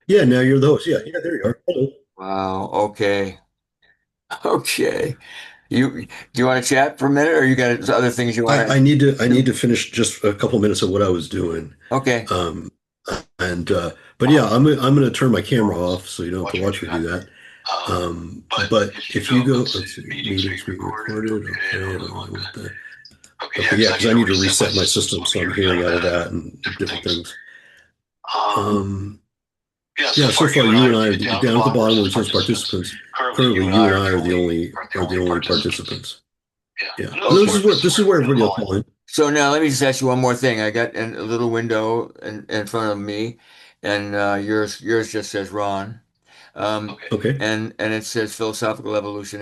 Yeah, now you're the host. Yeah, yeah, there you are. Hello. Wow. Okay. Okay. Do you want to chat for a minute, or you got other things you want I need to I to need do? to finish just a couple minutes of what I was doing. Okay. Um, and but yeah, I'm gonna turn my camera off so you don't have to watch me do that. But if you go, let's see, meetings being recorded. Okay, I don't really want that. Okay, yeah, because I need to reset my system, so I'm hearing out of that and different things. Um, yeah, so far you and I are down at the bottom where it says participants. Currently, you and I are the only participants. Yeah, and Okay. this is where everybody will call in. So now let me just ask you one more thing. I got a little window in front of me, and yours just says Ron. Um, Okay, and it says philosophical evolution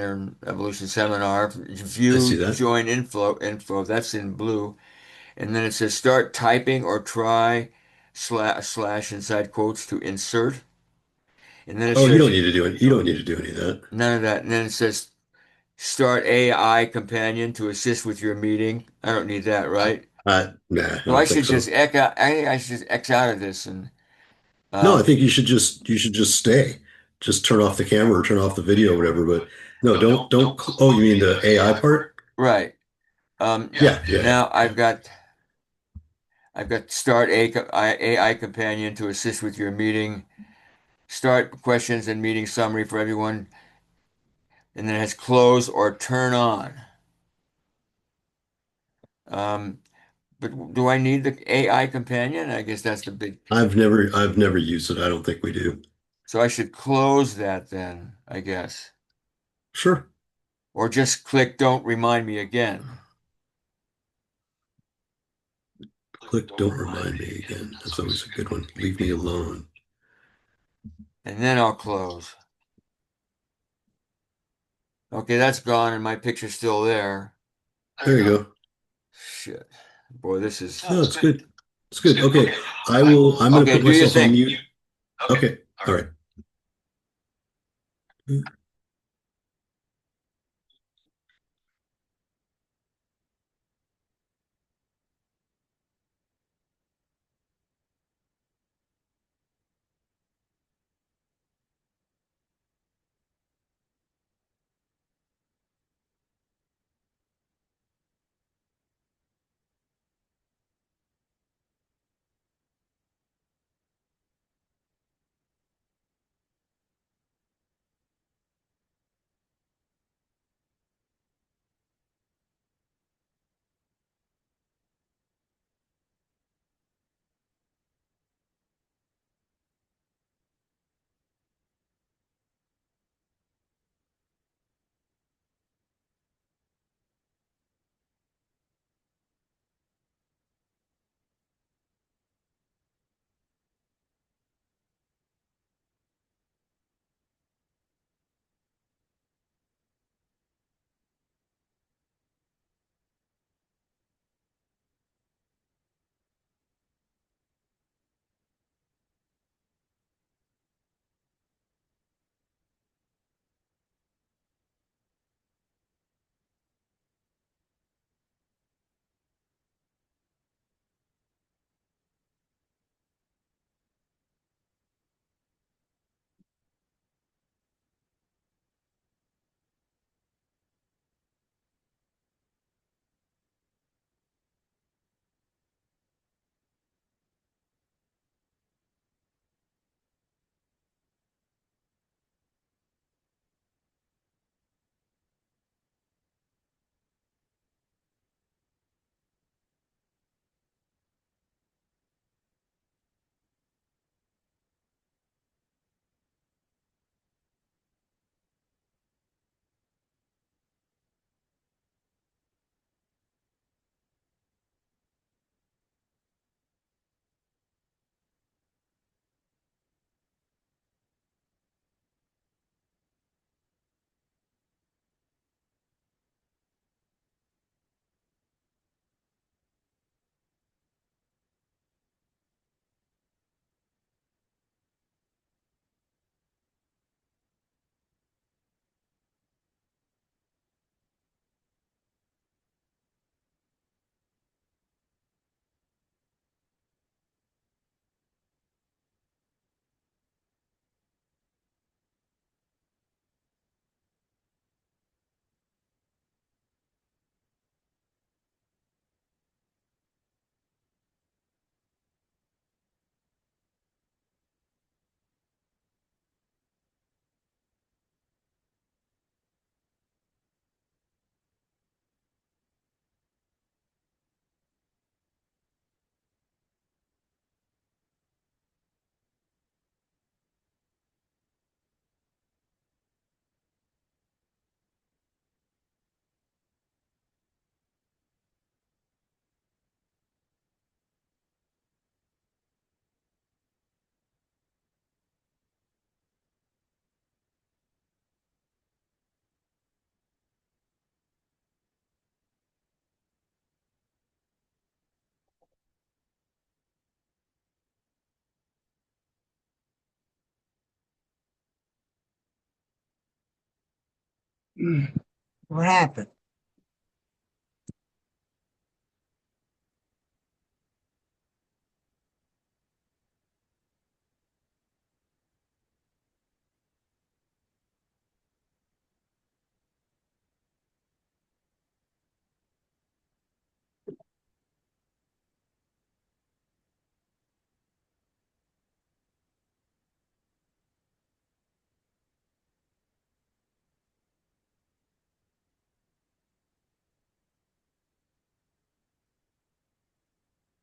seminar. I see View, that. join info. That's in blue. And then it says start typing or try slash inside quotes to insert. And then it Oh, you says don't need to do it. You don't need to do any of that. none of that. And then it says start AI companion to assist with your meeting. I don't need that, right? Nah, I So I don't think should just so. X out, I should just X out of this and No, I um think you should just stay. Just turn off the camera or turn off the video or whatever. But no, don't. Oh, you mean the AI part? right. Yeah, yeah, yeah. Now Yeah. I've got start AI companion to assist with your meeting. Start questions and meeting summary for everyone, and then it has close or turn on. Um, but do I need the AI companion? I guess that's the big. I've never used it. I don't think we do. So I should close that then, I guess. Sure. Or just click don't remind me again. Click don't remind me again. That's always a good one. Leave me alone. And then I'll close. Okay, that's gone and my picture's still there. There you go. Shit. Boy, this is. No, it's good. It's good. Okay. I'm going to Okay, put do your myself on thing. mute. Okay. All right. What happened?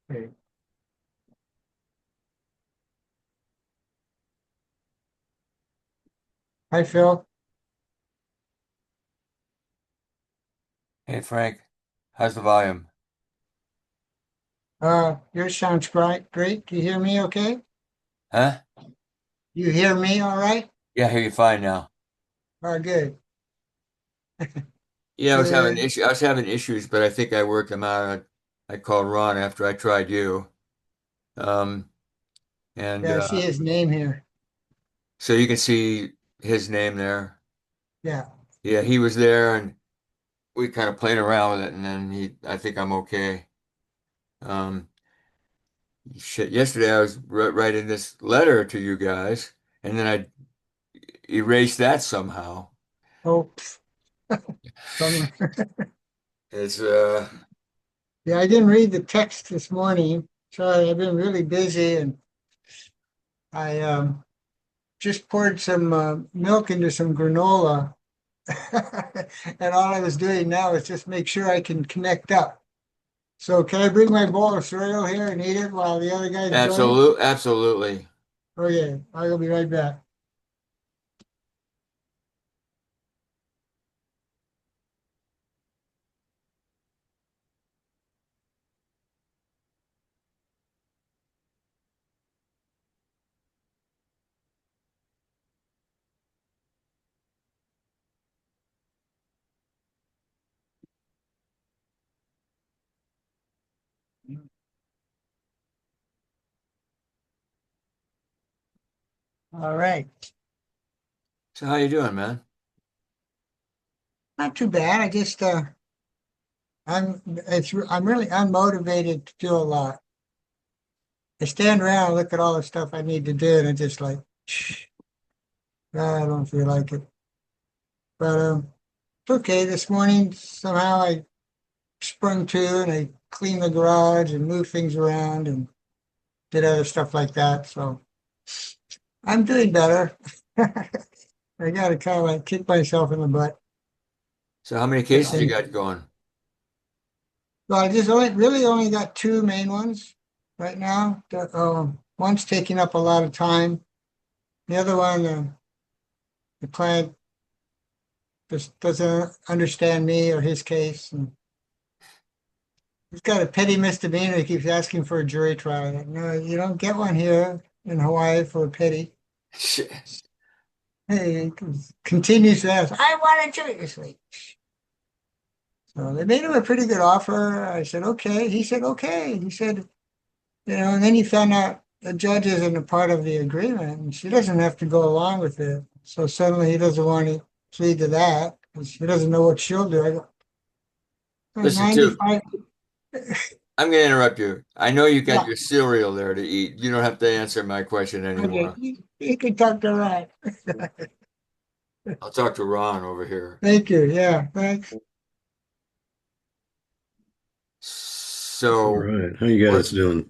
Hey, hi, Phil. Hey Frank, how's the volume? Yours sounds great. Great. Do you hear me okay? Huh? You hear me all right? Yeah, I hear you fine now. Good. Yeah, Good. I was having issues, but I think I worked them out. I called Ron after I tried you. Um, and Yeah, I see his name here. so you can see his name there. Yeah. Yeah, he was there and we kind of played around with it and then I think I'm okay. Um, shit, yesterday I was writing this letter to you guys and then I erased that somehow. Oh, bummer. It's Yeah, I didn't read the text this morning. Sorry, I've been really busy and I just poured some milk into some granola. And all I was doing now is just make sure I can connect up. So can I bring my bowl of cereal here and eat it while the other guy's doing it? absolutely. Oh yeah, I'll be right back. All right. So how you doing, man? Not too bad. I'm really unmotivated to do a lot. I stand around and look at all the stuff I need to do and I just like, I don't feel like it. But it's okay. This morning somehow I sprung to and I cleaned the garage and moved things around and did other stuff like that. So I'm doing better. I gotta kind of like kick myself in the butt. So how many I cases you think. got going? Well, I just only got two main ones right now. One's taking up a lot of time. The other one, the client just doesn't understand me or his case, and he's got a petty misdemeanor. He keeps asking for a jury trial. Like, no, you don't get one here in Hawaii for a petty. Shit. Hey, he continues to ask, I want a jury. It's like, so they made him a pretty good offer. I said, okay. He said, okay. He said, and then he found out the judge isn't a part of the agreement and she doesn't have to go along with it. So suddenly he doesn't want to plead to that because he doesn't know what she'll do. I go, Listen, too, 95. I'm gonna interrupt you. I know you got Yeah, your cereal there to eat. You don't have to answer my question okay. anymore. You can talk to Ryan. I'll talk to Ron over here. Thank you. Yeah, thanks. All So, right. How you where, guys doing?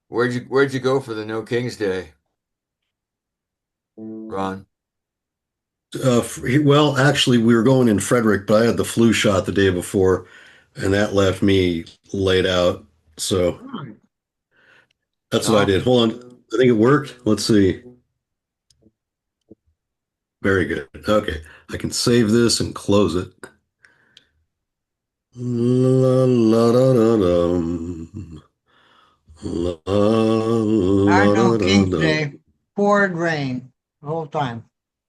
where'd you go for the No King's Day, Ron? Well, actually, we were going in Frederick, but I had the flu shot the day before, and that left me laid out. So that's what I Oh, did. Hold on. I think it worked. Let's see. Very good. Okay. I can save this and close it. La, la, da, da, dum. La, I la, know da, da, King's dum. Day poured rain the whole time.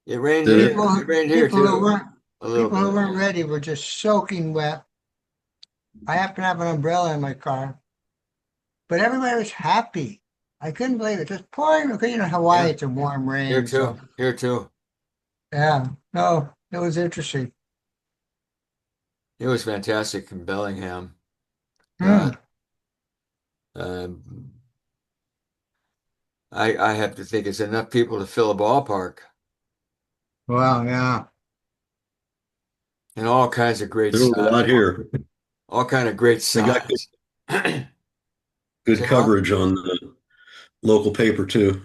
it rained Did here. it? People, It rained here people who too, weren't, a little people who bit. weren't Yeah. ready were just soaking wet. I happen to have an umbrella in my car, but everybody was happy. I couldn't believe it. Just pouring because Hawaii, Yeah, it's a warm here rain. So too. Here too. yeah, no, it was interesting. It was fantastic in Bellingham. Hmm. God, um, I have to think it's enough people to fill a ballpark Wow, yeah. and all kinds of great There was a size, lot here. all kind of great They got size. Say good what? coverage on the local paper too.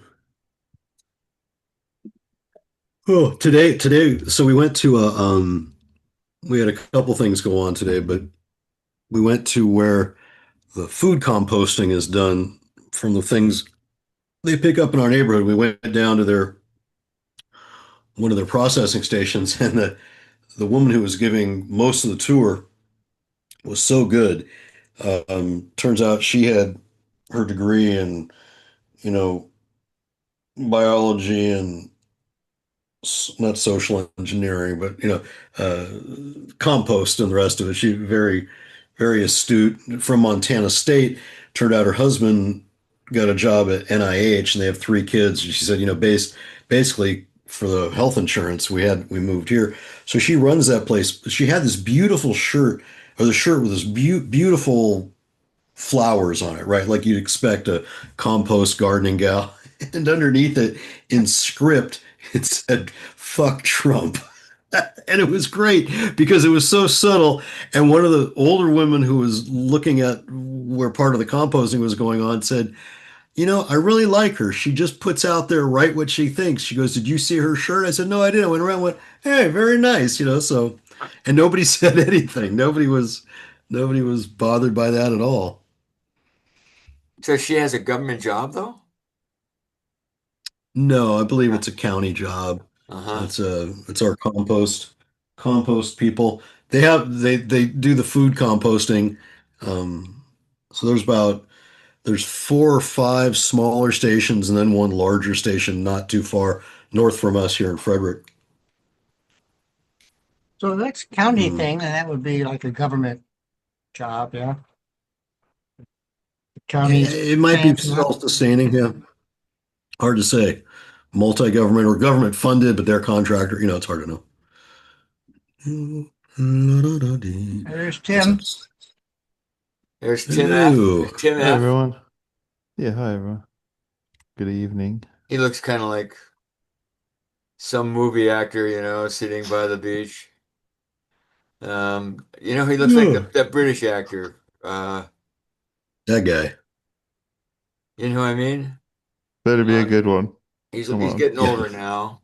Oh, today, so we went to we had a couple things go on today, but we went to where the food composting is done from the things they pick up in our neighborhood. We went down to their one of their processing stations, and the woman who was giving most of the tour was so good. Turns out she had her degree in, you know, biology and not social engineering, but uh, compost and the rest of it. She very, very astute from Montana State. Turned out her husband got a job at NIH, and they have three kids. And she said, basically for the health insurance we moved here. So she runs that place. She had this beautiful shirt, or the shirt with this beautiful flowers on it, right? Like you'd expect a compost gardening gal. And underneath it, in script, it said, fuck Trump. And it was great because it was so subtle. And one of the older women who was looking at where part of the composting was going on said, I really like her. She just puts out there right what she thinks. She goes, did you see her shirt? I said, no, I didn't. I went around and went, hey, very nice, so, and nobody said anything. Nobody was bothered by that at all. So she has a government job though? No, I believe it's a county job. Uh-huh. It's our compost people. They do the food composting. Um, so there's four or five smaller stations and then one larger station not too far north from us here in Frederick. So that's county Mm. thing, and that would be like a government job, yeah. The county's It might be paying for that. self-sustaining, yeah. Hard to say. Multi-government or government funded, but their contractor, it's hard to know. There's What's up? Tim. There's Tim F. Hello. There's Tim Hi F. everyone. Yeah, hi everyone. Good evening. He looks kind of like some movie actor, sitting by the beach. He looks like Oh, that British actor. that guy. You know what I mean? Better be a Uh, good one. he's Come he's on. getting Yeah. older now.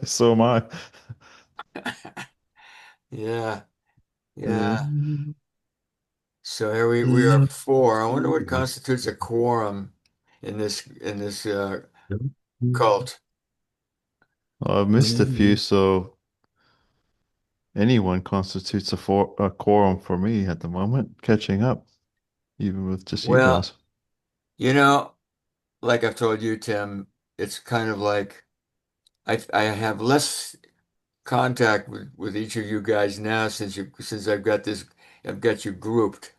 So am I. Yeah, Yeah. yeah. So here we are four. I wonder what constitutes a quorum in this cult. I've missed a few, so anyone constitutes a quorum for me at the moment, catching up, even with just you Well, guys. you know, like I've told you, Tim, it's kind of like I have less contact with each of you guys now since I've got you grouped,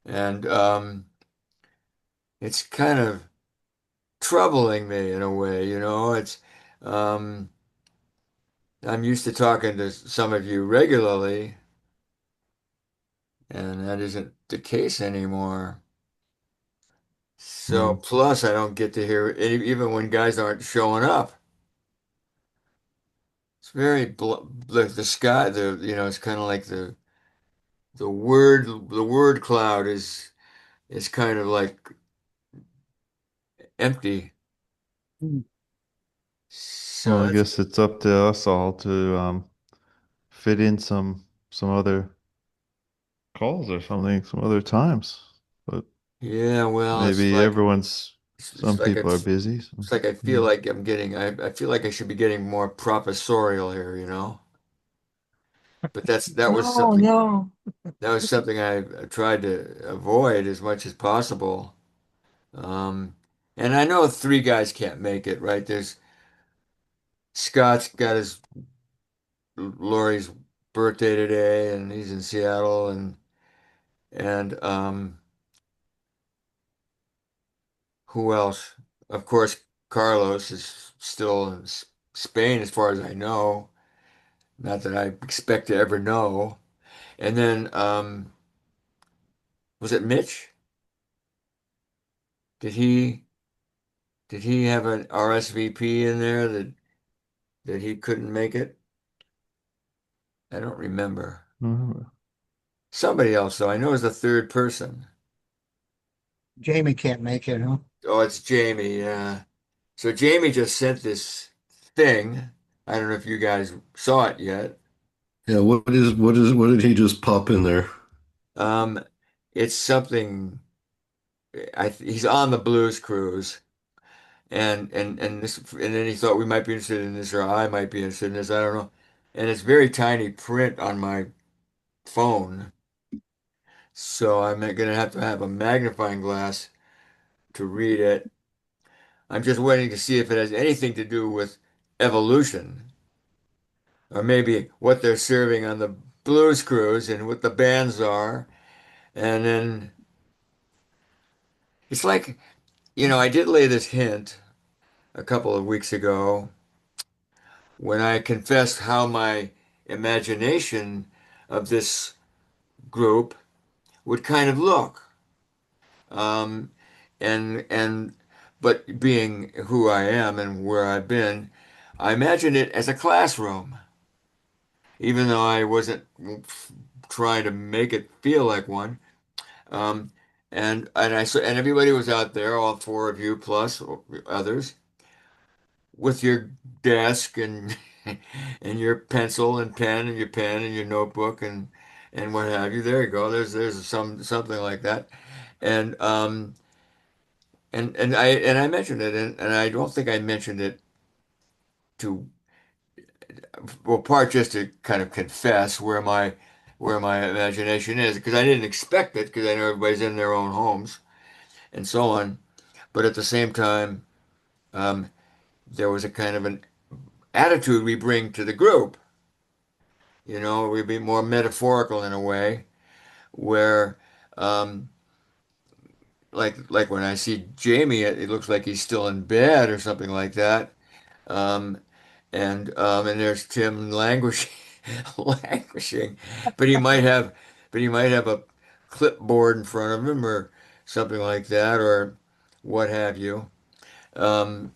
and it's kind of troubling me in a way, It's um, I'm used to talking to some of you regularly, and that isn't the case anymore. So Hmm. plus I don't get to hear even when guys aren't showing up. It's very the sky, it's kind of like the word cloud is kind of like empty. So Well, I that's guess it's up to us all to fit in some other calls or something, some other times. But yeah, well, maybe it's some like people are busy. So, it's like I feel mm. like I feel like I should be getting more professorial here. But No, no. that was something I tried to avoid as much as possible. Um, and I know three guys can't make it, right? There's Scott's got his Lori's birthday today, and he's in Seattle, and who else? Of course, Carlos is still in Spain, as far as I know. Not that I expect to ever know. And then was it Mitch? Did he did he have an RSVP in there that he couldn't make it? I don't remember. Mhm. Somebody else though. I know it was the third person. Jamie can't make it, huh? Oh, it's Jamie. Yeah. So Jamie just sent this thing. I don't know if you guys saw it yet. Yeah, what did he just pop in there? Um, it's something. He's on the Blues Cruise, and then he thought we might be interested in this, or I might be interested in this. I don't know. And it's very tiny print on my phone, so I'm gonna have to have a magnifying glass to read it. I'm just waiting to see if it has anything to do with evolution, or maybe what they're serving on the Blues Cruise and what the bands are. And then it's like, I did lay this hint a couple of weeks ago when I confessed how my imagination of this group would kind of look. Um, and but being who I am and where I've been, I imagined it as a classroom, even though I wasn't trying to make it feel like one. Um, and everybody was out there, all four of you plus others, with your desk and and your pencil and pen and your pen and your notebook and what have you. There you go. There's something like that. And and I mentioned it, and I don't think I mentioned it to, well, part just to kind of confess where my imagination is, because I didn't expect it, because I know everybody's in their own homes and so on. But at the same time, um, there was a kind of an attitude we bring to the group. We'd be more metaphorical in a way, where, um, like when I see Jamie, it looks like he's still in bed or something like that. Um, and there's Tim languishing, languishing, but he might have, but he might have a clipboard in front of him or something like that, or what have you. Um,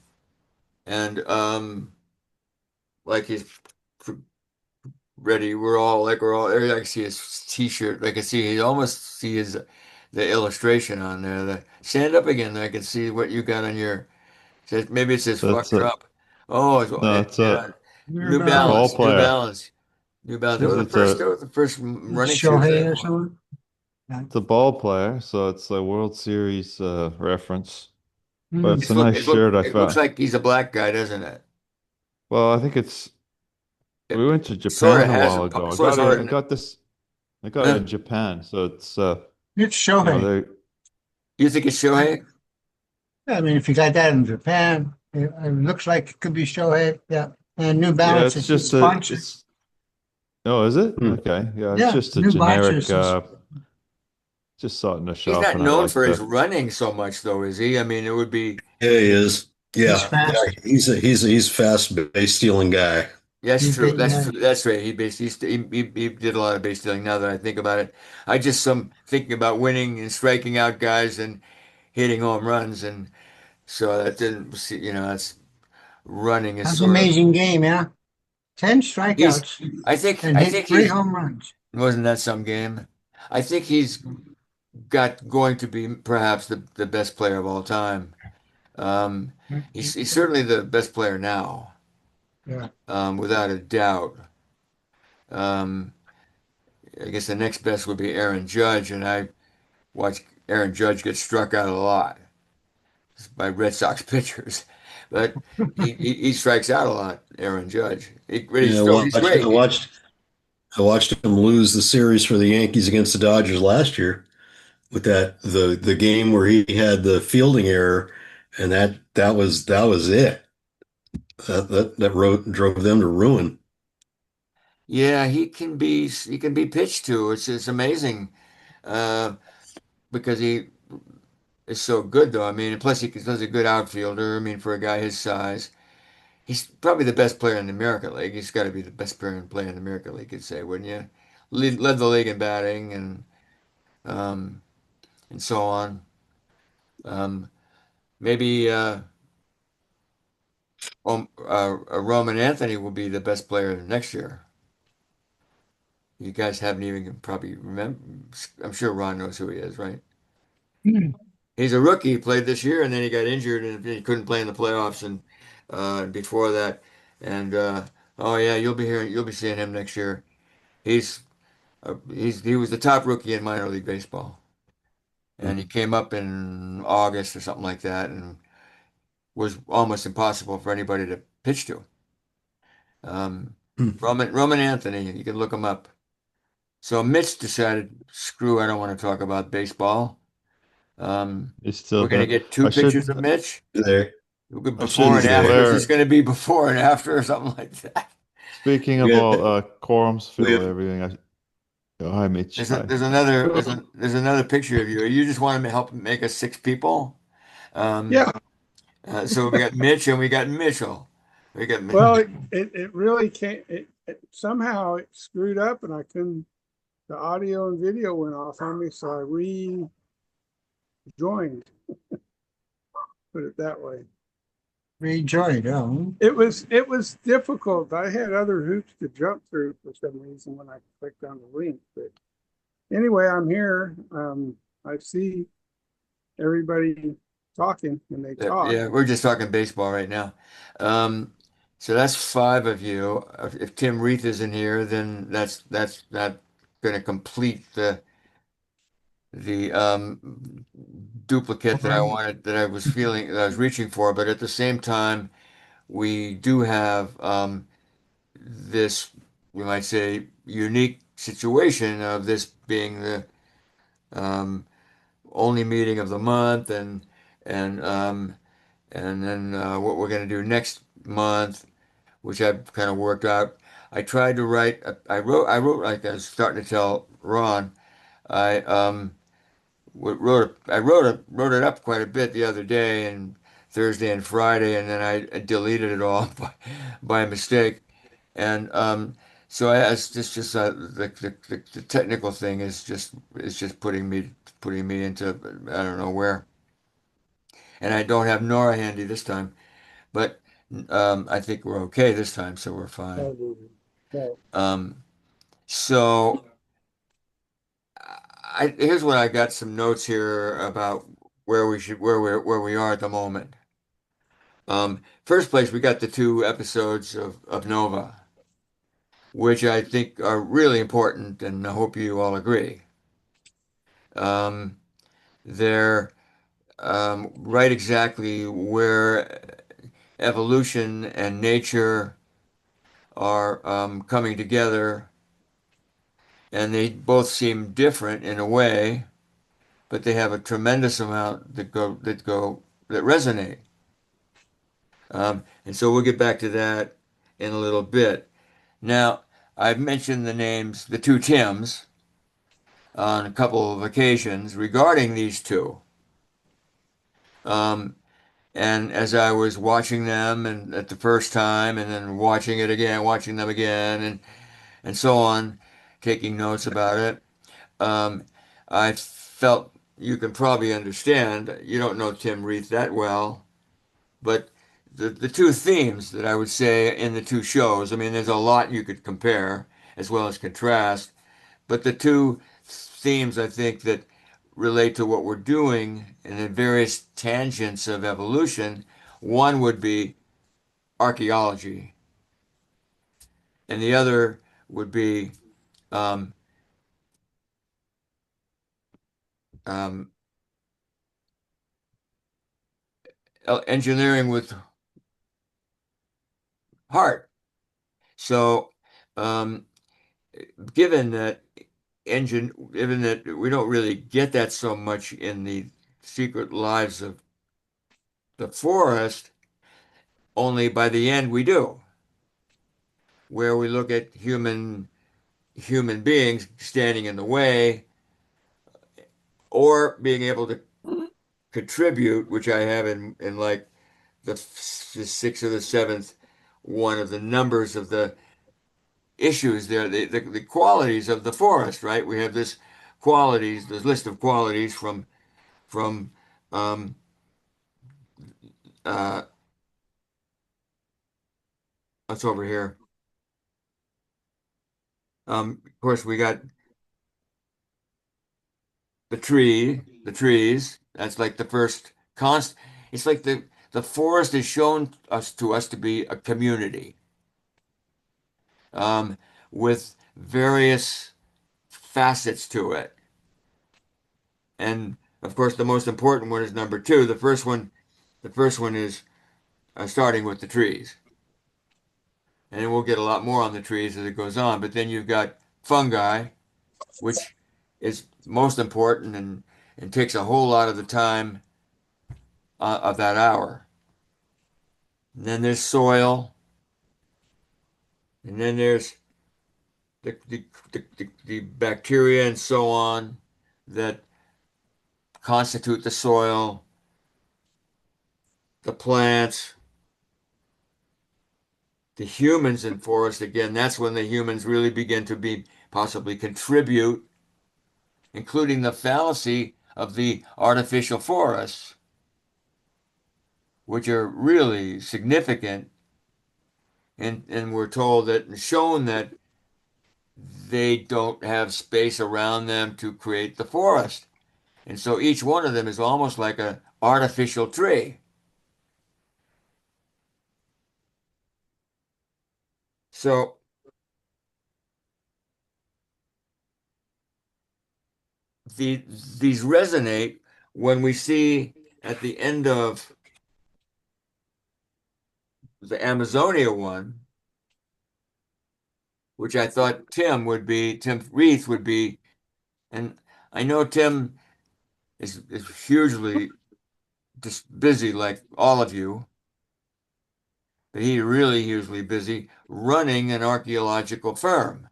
and like he's ready. We're all. I can see his T-shirt. I can see he almost see his the illustration on there. The stand up again. I can see what you got on your. Maybe it says That's "fucked a up." Oh, no, it's yeah. New New a ball Balance. Balance. New player. Balance. New Balance. They were the It's first. a They were the first running shoes I Shohei or bought. something? Yeah. it's a ball player, so it's a World Series reference. But Hmm. it's a nice shirt I It looks found. like he's a black guy, doesn't it? Well, I think it's we It went to sort of Japan a has while ago. sort of I sort got this I got it of. in Japan, so it's It's you know Shohei. they You think it's Shohei? I mean, if you got that in Japan, it looks like it could be Shohei. Yeah. And New yeah, Balance it's is a just a sponsor. it's oh, is it? Hmm. Okay. Yeah, it's Yeah. just a New Balance generic is just saw it in the He's shop not and I known liked for his the running so much, though, is he? I mean, it would be. Yeah, he is. he's Yeah, fast. he's fast base stealing guy. That's He's true. big, That's yeah. true. That's right. He did a lot of base stealing. Now that I think about it, I just some thinking about winning and striking out guys and hitting home runs, and so that didn't see. That's running is That's an sort of. amazing game, yeah. 10 He's. strikeouts I think. and I hit think three he's. home runs. Wasn't that some game? I think he's got going to be perhaps the best player of all time. Um, he's certainly the best player now, Yeah. without a doubt. Um, I guess the next best would be Aaron Judge, and I watch Aaron Judge get struck out a lot by Red Sox pitchers, but he strikes out a lot, Aaron Judge. Yeah, He's great. I watched him lose the series for the Yankees against the Dodgers last year with the game where he had the fielding error, and that was it. Drove them to ruin. Yeah, he can be pitched to. It's amazing, uh, because he is so good though. I mean, and plus he's a good outfielder. I mean, for a guy his size. he's probably the best player in the American League. He's got to be the best player in the American League, you'd say, wouldn't you? Led the league in batting um, and so on. Maybe Roman Anthony will be the best player next year. You guys haven't even probably remember. I'm sure Ron knows who he is, right? Hmm. He's a rookie. He played this year, and then he got injured, and he couldn't play in the playoffs, and before that, and oh yeah, you'll be seeing him next year. He's he was the top rookie in minor league baseball, and he came up in August or something like that, and was almost impossible for anybody to pitch to. Um, Hmm. Roman Anthony, you can look him up. So Mitch decided, screw, I don't want to talk about baseball. He's still We're gonna there. get two I pictures should of Mitch. There. I should Before and He's there. after. Is this declare. going to be before and after or something like that? Speaking We of have, all quorums, we Phil, have, everything. Oh, hi, Mitch. Hi. There's another picture of you. You just want to help make us six people. Um, Yeah, so we got Mitch and we got Mitchell. We got well, it really can't, it somehow it screwed up and I couldn't, the audio and video went off on me, so I rejoined, put it that way. Rejoined, oh. It was difficult. I had other hoops to jump through for some reason when I clicked on the link, but anyway, I'm here. I see everybody talking and they talk. yeah, we're just talking baseball right now. Um, so that's five of you. If Tim Reith is in here, then that's not going to complete the duplicate that I wanted, that I was feeling, that I was reaching for. But at the same time, we do have this, we might say, unique situation of this being the um, only meeting of the month, and um, and then what we're going to do next month, which I've kind of worked out. I tried to write. I wrote like I was starting to tell Ron. I wrote it up quite a bit the other day and Thursday and Friday, and then I deleted it all by mistake. And so it's just the technical thing is just putting me into I don't know where. And I don't have Nora handy this time, but I think we're okay this time, so we're fine. So, Um, so here's what I got some notes here about where we are at the moment. First place, we got the two episodes of Nova, which I think are really important, and I hope you all agree. Um, they're right exactly where evolution and nature are coming together, and they both seem different in a way, but they have a tremendous amount that resonate. And so we'll get back to that in a little bit. Now, I've mentioned the names, the two Tims, on a couple of occasions regarding these two. Um, and as I was watching them and at the first time and then watching it again, watching them again and so on, taking notes about it, um, I felt you can probably understand. You don't know Tim Reith that well, but the two themes that I would say in the two shows, I mean, there's a lot you could compare as well as contrast, but the two themes I think that relate to what we're doing in the various tangents of evolution, one would be archaeology, and the other would be um, um, engineering with heart. So, um, given that we don't really get that so much in the secret lives of the forest, only by the end we do, where we look at human beings standing in the way or being able to contribute, which I have in like the sixth or the seventh one of the numbers of the issues there, the qualities of the forest, right? We have this list of qualities from um, uh, what's over here. Of course, we got the trees. That's like the first const. It's like the forest is shown to us to be a community, um, with various facets to it. And of course, the most important one is number two. The first one is starting with the trees, and we'll get a lot more on the trees as it goes on. But then you've got fungi, which is most important and takes a whole lot of the time of that hour. And then there's soil, and then there's the bacteria and so on that constitute the soil, the plants, the humans in forest. Again, that's when the humans really begin to be possibly contribute, including the fallacy of the artificial forests, which are really significant. And we're told that, shown that they don't have space around them to create the forest. And so each one of them is almost like an artificial tree. So these resonate when we see at the end of the Amazonia one, which I thought Tim Reith would be, and I know Tim is hugely just busy like all of you, but he's really hugely busy running an archaeological firm.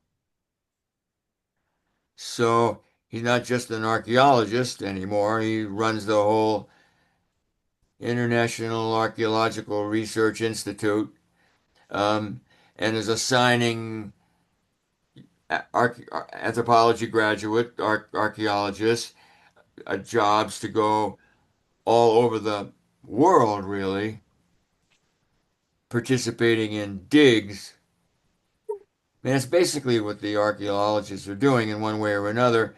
So he's not just an archaeologist anymore. He runs the whole International Archaeological Research Institute, um, and is assigning anthropology graduate archaeologists jobs to go all over the world, really, participating in digs. And that's basically what the archaeologists are doing in one way or another.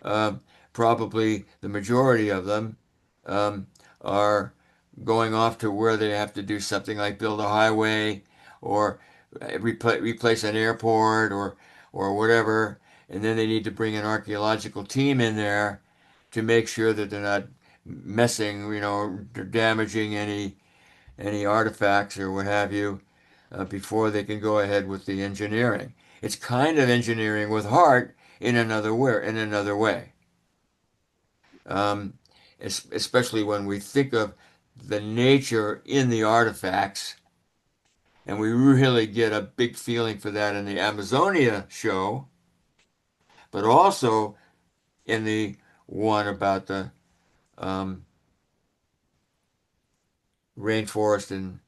Um, Probably the majority of them um, are going off to where they have to do something like build a highway or replace an airport or whatever, and then they need to bring an archaeological team in there to make sure that they're not messing, they're damaging any artifacts or what have you, before they can go ahead with the engineering. It's kind of engineering with heart in another way. Um, Especially when we think of the nature in the artifacts, and we really get a big feeling for that in the Amazonia show, but also in the one about the um, rainforest in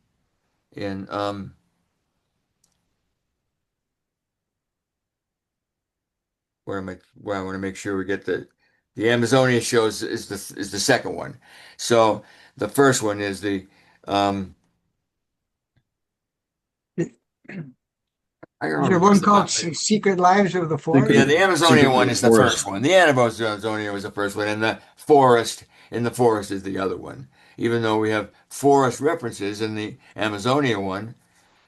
where I want to make sure we get the Amazonia shows is the second one. So the first one is the um I don't Is know there what one it's called about. Secret Lives of the Forest? Yeah, the Amazonia Secret one is the Forest. first one. The Amazonia was the first one, and the forest is the other one. Even though we have forest references in the Amazonia one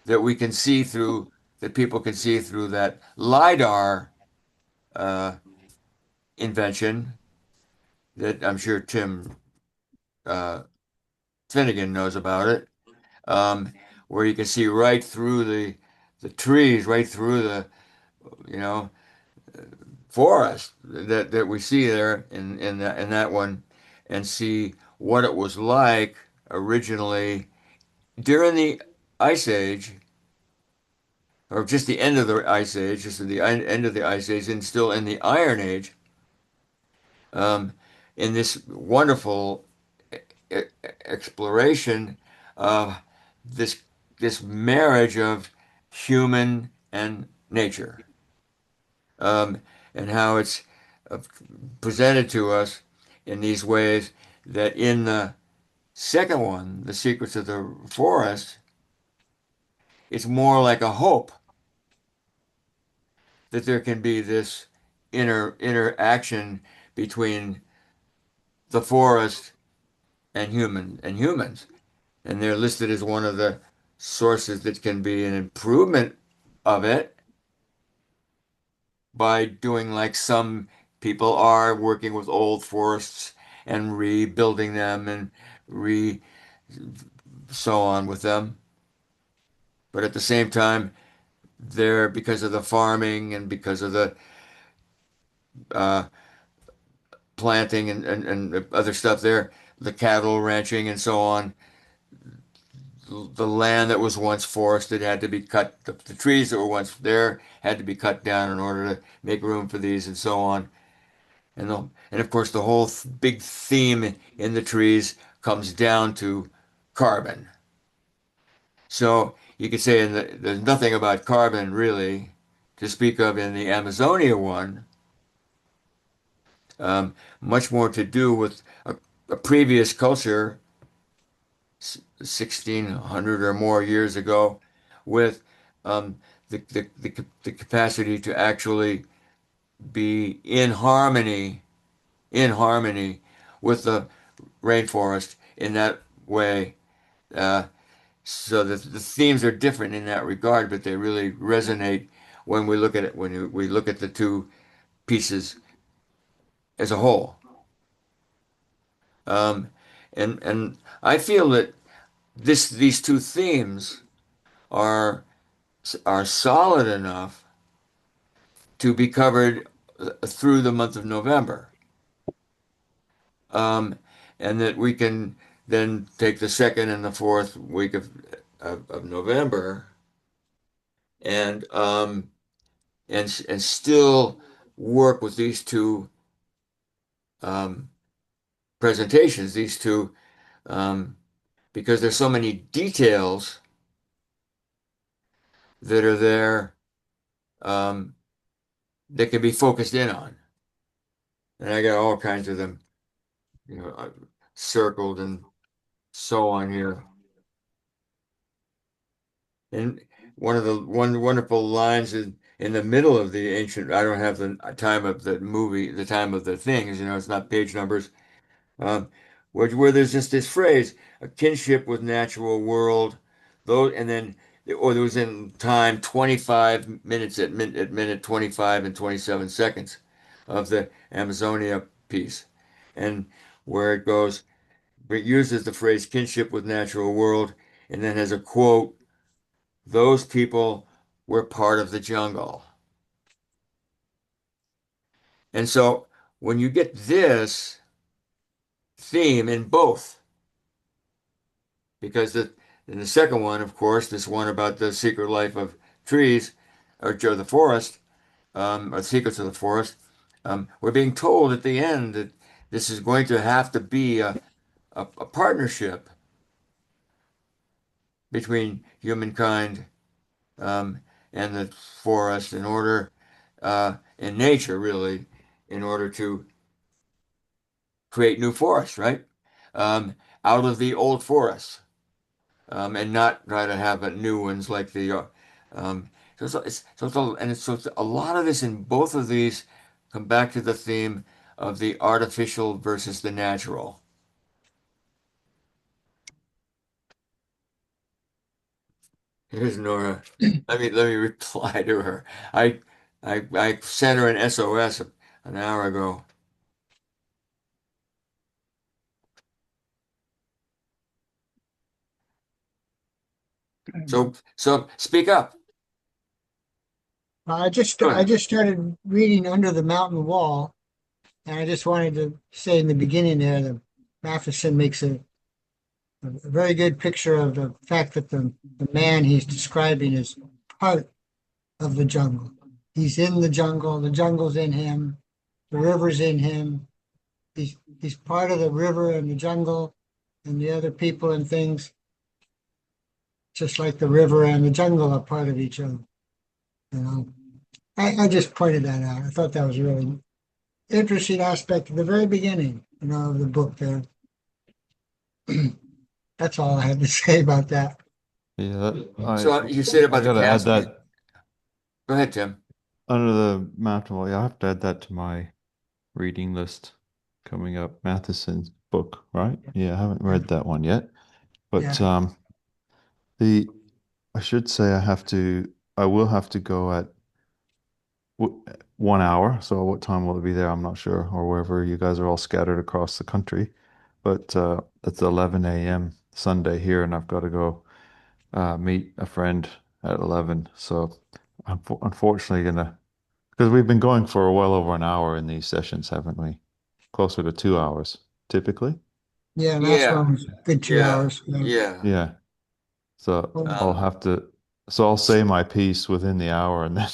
that we can see through, that people can see through that LiDAR uh, invention that I'm sure Tim uh, Finnegan knows about it, um, where you can see right through the trees, right through the you know forest that we see there in that one, and see what it was like originally during the Ice Age, or just the end of the Ice Age, just at the end of the Ice Age, and still in the Iron Age, um, in this wonderful e- exploration of this this marriage of human and nature, and how it's uh, presented to us in these ways that in the second one, The Secrets of the Forest, it's more like a hope that there can be this interaction between the forest and humans. And they're listed as one of the sources that can be an improvement of it by doing like some people are working with old forests and rebuilding them and re so on with them. But at the same time, they're because of the farming and because of the uh, planting and other stuff there, the cattle ranching and so on. The land that was once forested had to be cut. The trees that were once there had to be cut down in order to make room for these and so on. And of course, the whole big theme in the trees comes down to carbon. So you could say there's nothing about carbon really to speak of in the Amazonia one. Much more to do with a previous culture, 1600 or more years ago, with the capacity to actually be in harmony with the rainforest in that way. So the themes are different in that regard, but they really resonate when we look at it, when we look at the two pieces as a whole. Um, and I feel that these two themes are solid enough to be covered through the month of November. Um, and that we can then take the second and the fourth week of November and and still work with these two um, presentations, these two because there's so many details that are there that can be focused in on. And I got all kinds of them, circled and so on here. And one wonderful lines in the middle of the ancient, I don't have the time of the movie, the time of the things, it's not page numbers, where there's just this phrase, a kinship with natural world, and then, or there was in time 25 minutes at minute 25 and 27 seconds of the Amazonia piece. And where it uses the phrase kinship with natural world, and then has a quote, those people were part of the jungle. And so when you get this theme in both, because in the second one, of course, this one about the secret life of trees, or the forest, or secrets of the forest, we're being told at the end that this is going to have to be a partnership between humankind and the forest in order, in nature really, in order to create new forests, right? Out of the old forests, and not try to have new ones like the. So a lot of this in both of these come back to the theme of the artificial versus the natural. Here's Nora. Let me reply to her. I sent her an SOS an hour ago. So speak up. I just started reading Under the Mountain Wall, and I just wanted to say in the beginning there that Matheson makes a very good picture of the fact that the man he's describing is part of the jungle. He's in the jungle's in him, the river's in him. He's part of the river and the jungle and the other people and things. just like the river and the jungle are part of each other. You know, I just pointed that out. I thought that was a really interesting aspect at the very beginning, of the book there. That's all I had to say about that. Yeah, So you said I about the gotta add Caspian. that Go ahead, Tim. under the mountain wall. Yeah, I have to add that to my reading list coming up. Matheson's book, right? Yeah, I haven't read that one yet. But Yeah. the I should say I will have to go at 1 hour. So what time will it be there? I'm not sure, or wherever you guys are all scattered across the country. But it's 11 a.m. Sunday here, and I've got to go meet a friend at 11. So I'm unfortunately gonna, because we've been going for well over an hour in these sessions, haven't we? Closer to 2 hours, typically. Yeah, last Yeah, one was a good two yeah, hours. Yeah. yeah. Yeah. So I'll Um, have to, so I'll say my piece within the hour and then,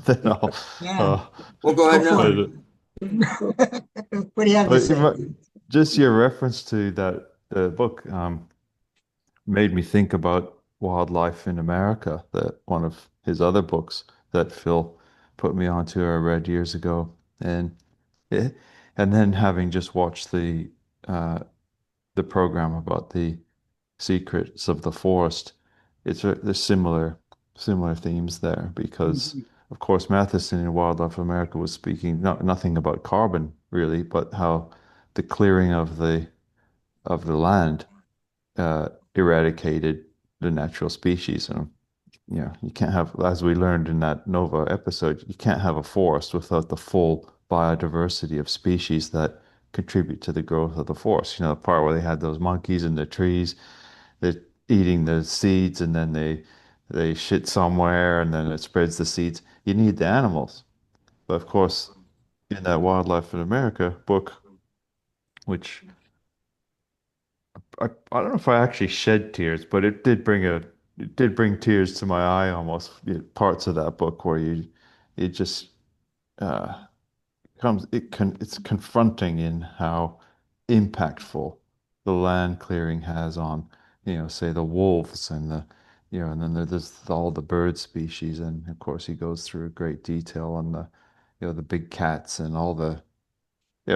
then I'll, Yeah, uh, well, go go ahead for now. but, it. What do you have to but say? just your reference to that book made me think about Wildlife in America, that one of his other books that Phil put me onto I read years ago. And it, and then having just watched uh, the program about the secrets of the forest, there's similar themes there because, of course, Matheson in Wildlife America was speaking nothing about carbon really, but how the clearing of the land eradicated the natural species. And you can't have, as we learned in that Nova episode, you can't have a forest without the full biodiversity of species that contribute to the growth of the forest. The part where they had those monkeys in the trees, they're eating the seeds and then they shit somewhere and then it spreads the seeds. You need the animals. But of course, in that Wildlife in America book, which I don't know if I actually shed tears, but it did bring tears to my eye almost. Parts of that book where it just uh it's confronting in how impactful the land clearing has on, say the wolves and and then there's all the bird species, and of course he goes through great detail on the big cats and all the,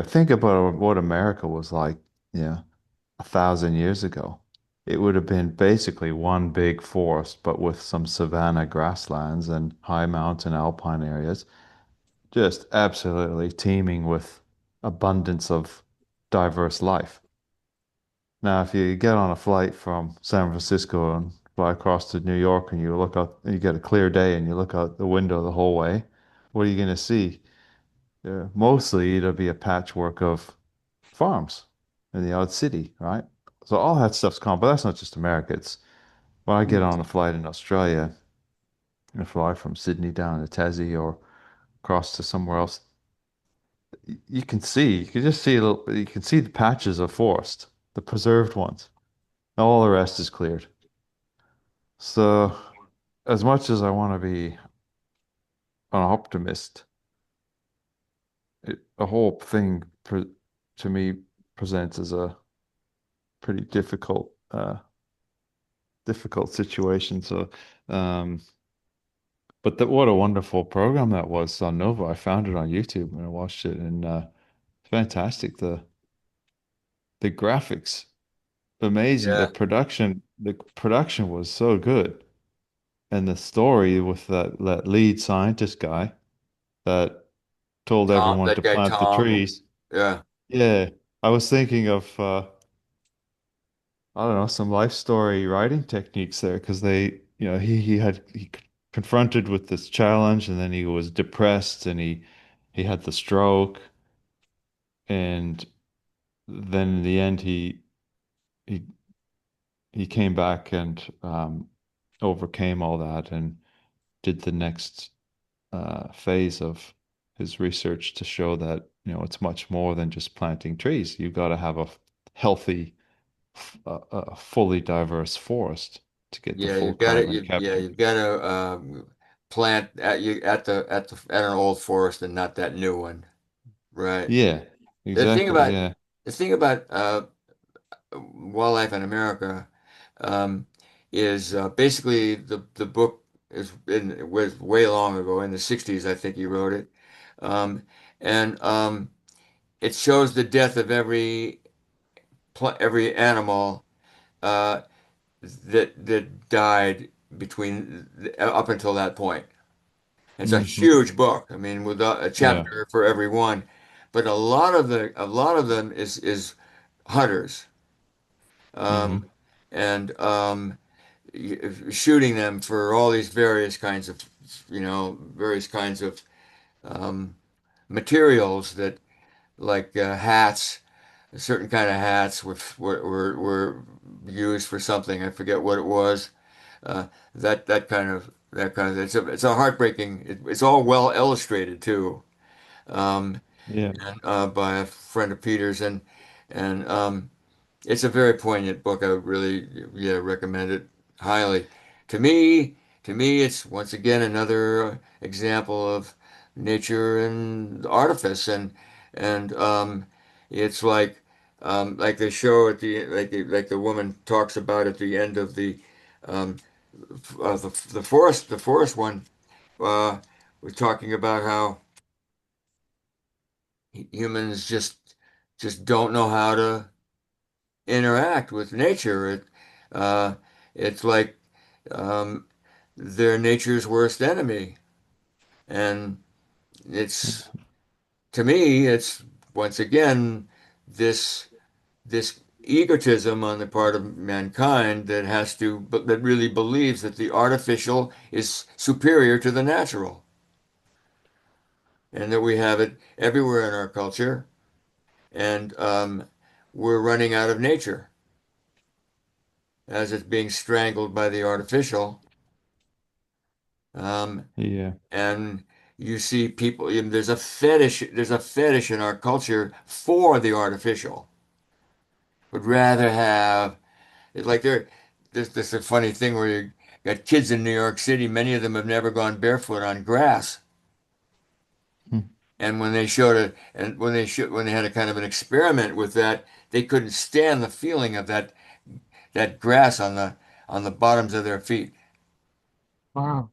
think about what America was like, 1,000 years ago. It would have been basically one big forest, but with some savanna grasslands and high mountain alpine areas, just absolutely teeming with abundance of diverse life. Now, if you get on a flight from San Francisco and fly across to New York and you look out, you get a clear day and you look out the window the whole way, what are you going to see? Mostly it'll be a patchwork of farms in the odd city, right? So all that stuff's common, but that's not just America. It's when I get on a flight in Australia and fly from Sydney down to Tassie or across to somewhere else, you can just see you can see the patches of forest, the preserved ones. All the rest is cleared. So as much as I want to be an optimist, the whole thing to me presents as a pretty difficult situation. So, um, but what a wonderful program that was on Nova. I found it on YouTube and I watched it, and fantastic. The graphics, amazing. Yeah. The production was so good, and the story with that lead scientist guy that told Tom, everyone that to guy plant the Tom. trees. Yeah. Yeah, I was thinking of I don't know, some life story writing techniques there because he confronted with this challenge and then he was depressed and he had the stroke, and then in the end he he came back and overcame all that and did the next phase of his research to show that it's much more than just planting trees. You've got to have a healthy, a fully diverse forest to get the Yeah, full you've got to carbon capture. you've got to plant at an old forest and not that new one. Right. Yeah, The thing exactly. about Yeah. the thing about wildlife in America, um, is basically the book was way long ago in the 60s, I think he wrote it. Um, and it shows the death of every animal uh, that died up until that point. It's a Mhm. huge book. I mean, with a Yeah. chapter for every one, but a lot of them is hunters, um, Hmm. and shooting them for all these various kinds of, various kinds of um, materials that like hats, a certain kind of hats were used for something. I forget what it was. Uh, that kind of it's a heartbreaking. It's all well illustrated too, um, Yeah. and by a friend of Peter's, and it's a very poignant book. I would really, yeah, recommend it highly. To me, to me, it's once again another example of nature and artifice, and it's like they show at the like the woman talks about at the end of um, the forest one. Uh, we're talking about how humans just don't know how to interact with nature. Uh, it's like um, they're nature's worst enemy, and it's to me, it's once again this this egotism on the part of mankind that really believes that the artificial is superior to the natural, and that we have it everywhere in our culture, and we're running out of nature as it's being strangled by the artificial. Um, Yeah. and you see people, there's a fetish in our culture for the artificial. Would rather have, it's like there's this a funny thing where you got kids in New York City, many of them have never gone barefoot on grass. Hmm. And when they showed it, and when they had a kind of an experiment with that, they couldn't stand the feeling of that grass on the bottoms of their feet. Wow.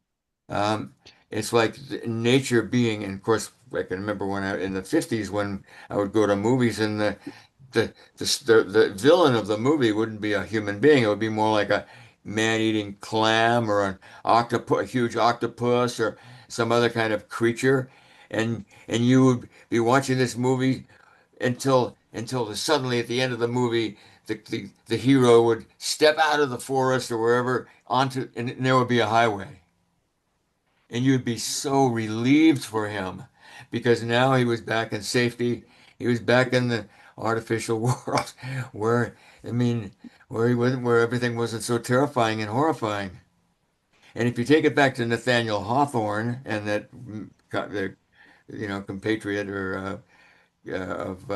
Um, it's like nature being, and of course, I can remember in the 50s when I would go to movies and the villain of the movie wouldn't be a human being. It would be more like a man-eating clam or an octopus, a huge octopus or some other kind of creature. And you would be watching this movie until suddenly at the end of the movie, the hero would step out of the forest or wherever and there would be a highway. And you'd be so relieved for him because now he was back in safety. He was back in the artificial world where, I mean, where everything wasn't so terrifying and horrifying. And if you take it back to Nathaniel Hawthorne and the, compatriot or of,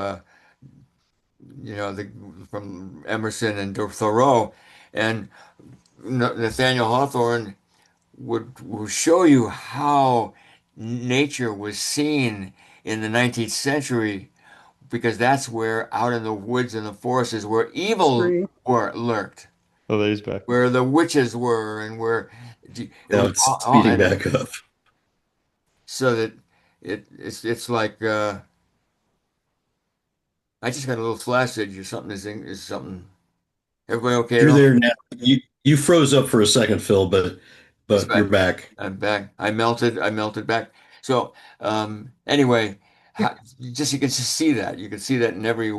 from Emerson and Thoreau, and Nathaniel Hawthorne would show you how nature was seen in the 19th century, because that's where out in the woods and the forests is where evil Screen. lurked, Oh, there's back. where the witches were, and where it Now was it's speeding back up. so that it's like I just got a little flash or something. Is something. Everybody okay at You're home? there now. You froze up for a second, Phil, It's but you're back. back. I'm back. I melted back. So, anyway, you can just see that. You can see that in every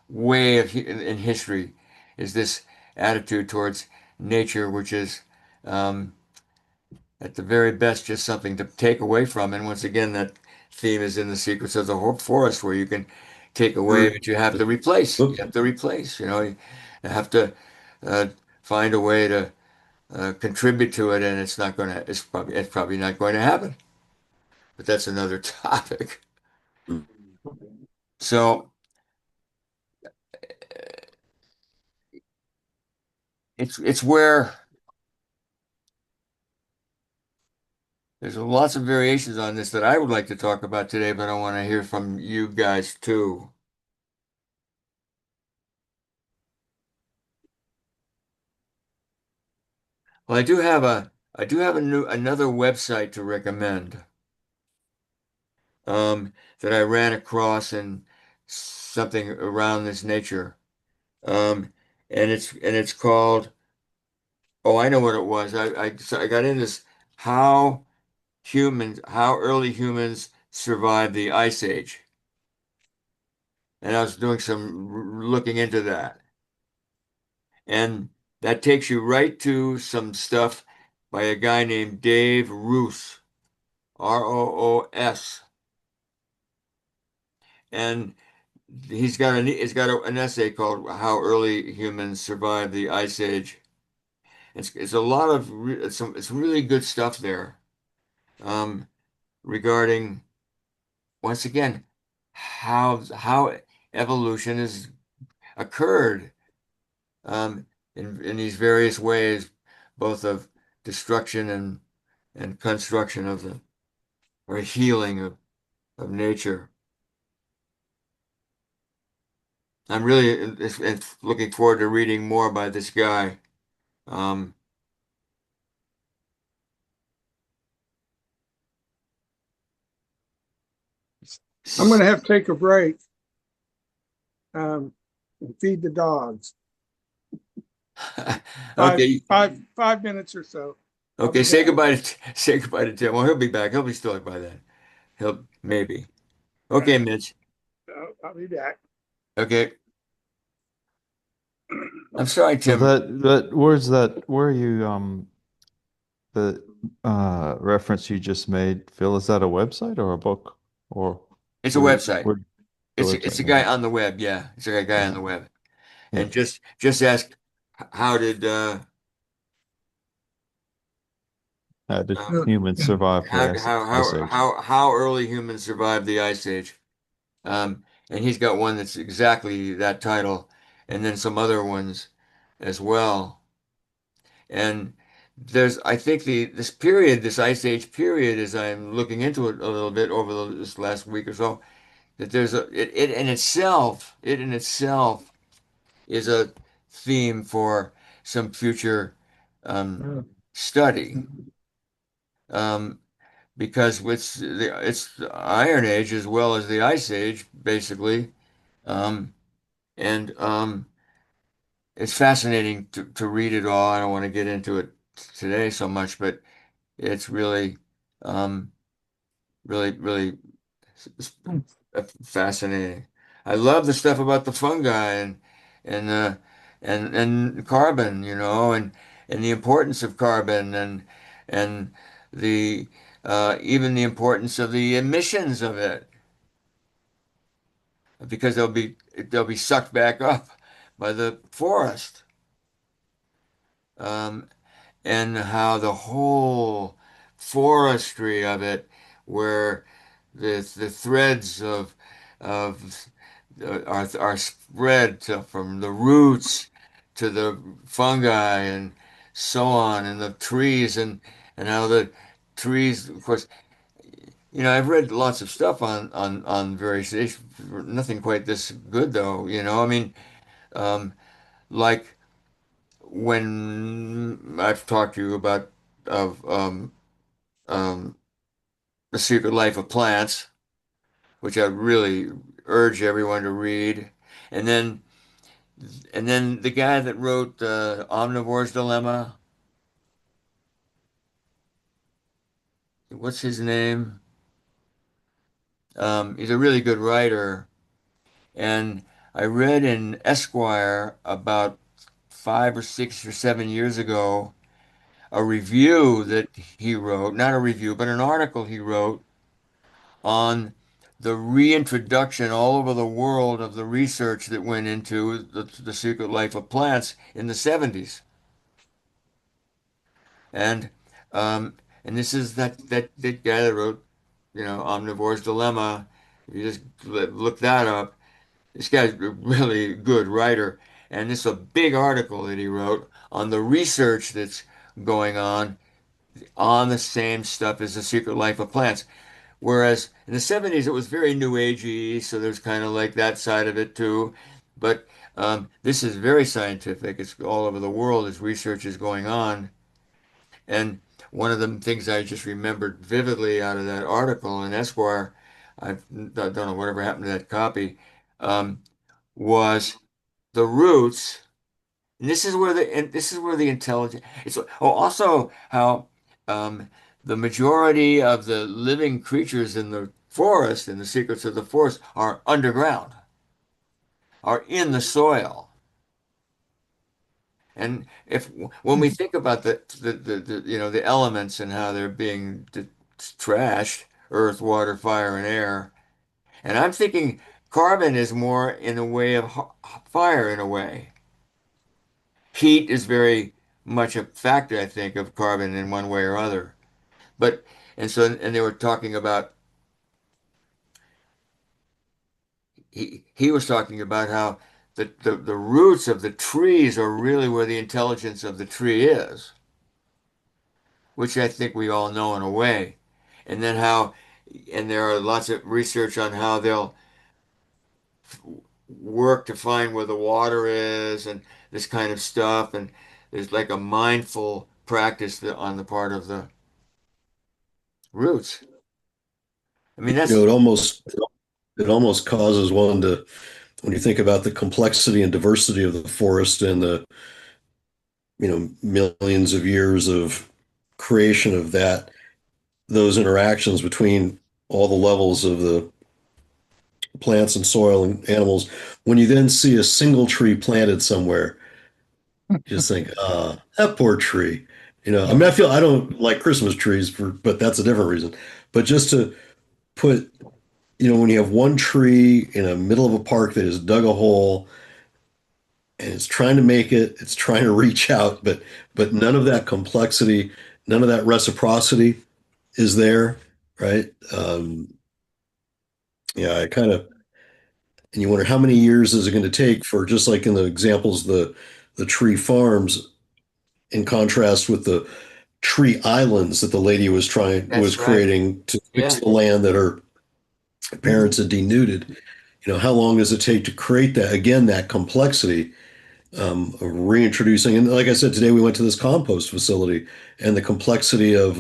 way in history is this attitude towards nature, which is, um, at the very best, just something to take away from. And once again, that theme is in the Secrets of the Forest, where you can take away, but you have to replace. You Whoop. have to replace. You have to uh, find a way to contribute to it, and it's probably not going to happen. But that's another topic. So it's where there's lots of variations on this that I would like to talk about today, but I want to hear from you guys too. Well, I do have another website to recommend. That I ran across in something around this nature. Um, and it's called, oh, I know what it was. So I got into this, how how early humans survived the Ice Age. And I was doing some looking into that. And that takes you right to some stuff by a guy named Dave Roos, Roos. And an essay called "How Early Humans Survived the Ice Age." It's a lot of it's some really good stuff there, um, regarding once again how evolution has occurred, in these various ways, both of destruction and construction of the or healing of nature. I'm really looking forward to reading more by this guy. Um, I'm gonna have to take a break, and feed the dogs. Okay, 5 minutes or so. I'll okay. be back. Say goodbye to Tim. Well, he'll be back. He'll be still by then. He'll maybe. All Okay, right, Mitch. I'll be back. Okay. I'm sorry, So Tim. where you the reference you just made, Phil, is that a website or a book? Or It's a where website. where the It's website? a guy Okay. on the web. Yeah, it's a guy on the web. Yeah. And just ask, how did How did uh, humans survive the ice age? how early humans survived the Ice Age? And he's got one that's exactly that title, and then some other ones as well. And I think this Ice Age period, as I'm looking into it a little bit over this last week or so, that it in itself is a theme for some future, um, study. Um, because it's the Iron Age as well as the Ice Age, basically. Um, and it's fascinating to read it all. I don't want to get into it today so much, but it's really, um, really fascinating. I love the stuff about the fungi and and carbon, and the importance of carbon and the even the importance of the emissions of it, because they'll be sucked back up by the forest. Um, and how the whole forestry of it, where the threads of are spread from the roots to the fungi and so on, and the trees, and how the trees, of course, I've read lots of stuff on various issues, nothing quite this good though, I mean, um, like when I've talked to you about of um, The Secret Life of Plants, which I really urge everyone to read, and then the guy that wrote Omnivore's Dilemma, what's his name? He's a really good writer, and I read in Esquire about 5 or 6 or 7 years ago a review that he wrote, not a review, but an article he wrote on the reintroduction all over the world of the research that went into the Secret Life of Plants in the 70s. And um, and this is that guy that wrote, Omnivore's Dilemma. If you just look that up, this guy's a really good writer. And this is a big article that he wrote on the research that's going on the same stuff as the Secret Life of Plants. Whereas in the 70s, it was very new agey, so there's kind of like that side of it too. But this is very scientific. It's all over the world as research is going on. And one of the things I just remembered vividly out of that article in Esquire, I don't know whatever happened to that copy, um, was the roots. And this is where the intelligence. It's also how the majority of the living creatures in the forest and the secrets of the forest are underground, are in the soil. And if when we think about the elements and how they're being trashed, earth, water, fire, and air, and I'm thinking carbon is more in the way of fire in a way. Heat is very much a factor, I think, of carbon in one way or other. But and they were talking about he was talking about how the roots of the trees are really where the intelligence of the tree is, which I think we all know in a way. And then and there are lots of research on how they'll work to find where the water is and this kind of stuff. And there's like a mindful practice on the part of the roots. I mean, You know, it almost causes one to, when you think about the complexity and diversity of the forest and the, millions of years of creation of those interactions between all the levels of the plants and soil and animals. When you then see a single tree planted somewhere, you just think, that poor tree. I mean, I don't like Christmas trees but that's a different reason. But just to put, when you have one tree in the middle of a park that has dug a hole and it's trying to make it, it's trying to reach out, but none of that complexity, none of that reciprocity is there, right? Yeah, I kind of, and you wonder how many years is it going to take for, just like in the examples, the tree farms, in contrast with the tree islands that the lady was that's right. creating to Yeah. fix the land that her parents had denuded. How long does it take to create that, again, that complexity, of reintroducing? And like I said, today we went to this compost facility, and the complexity of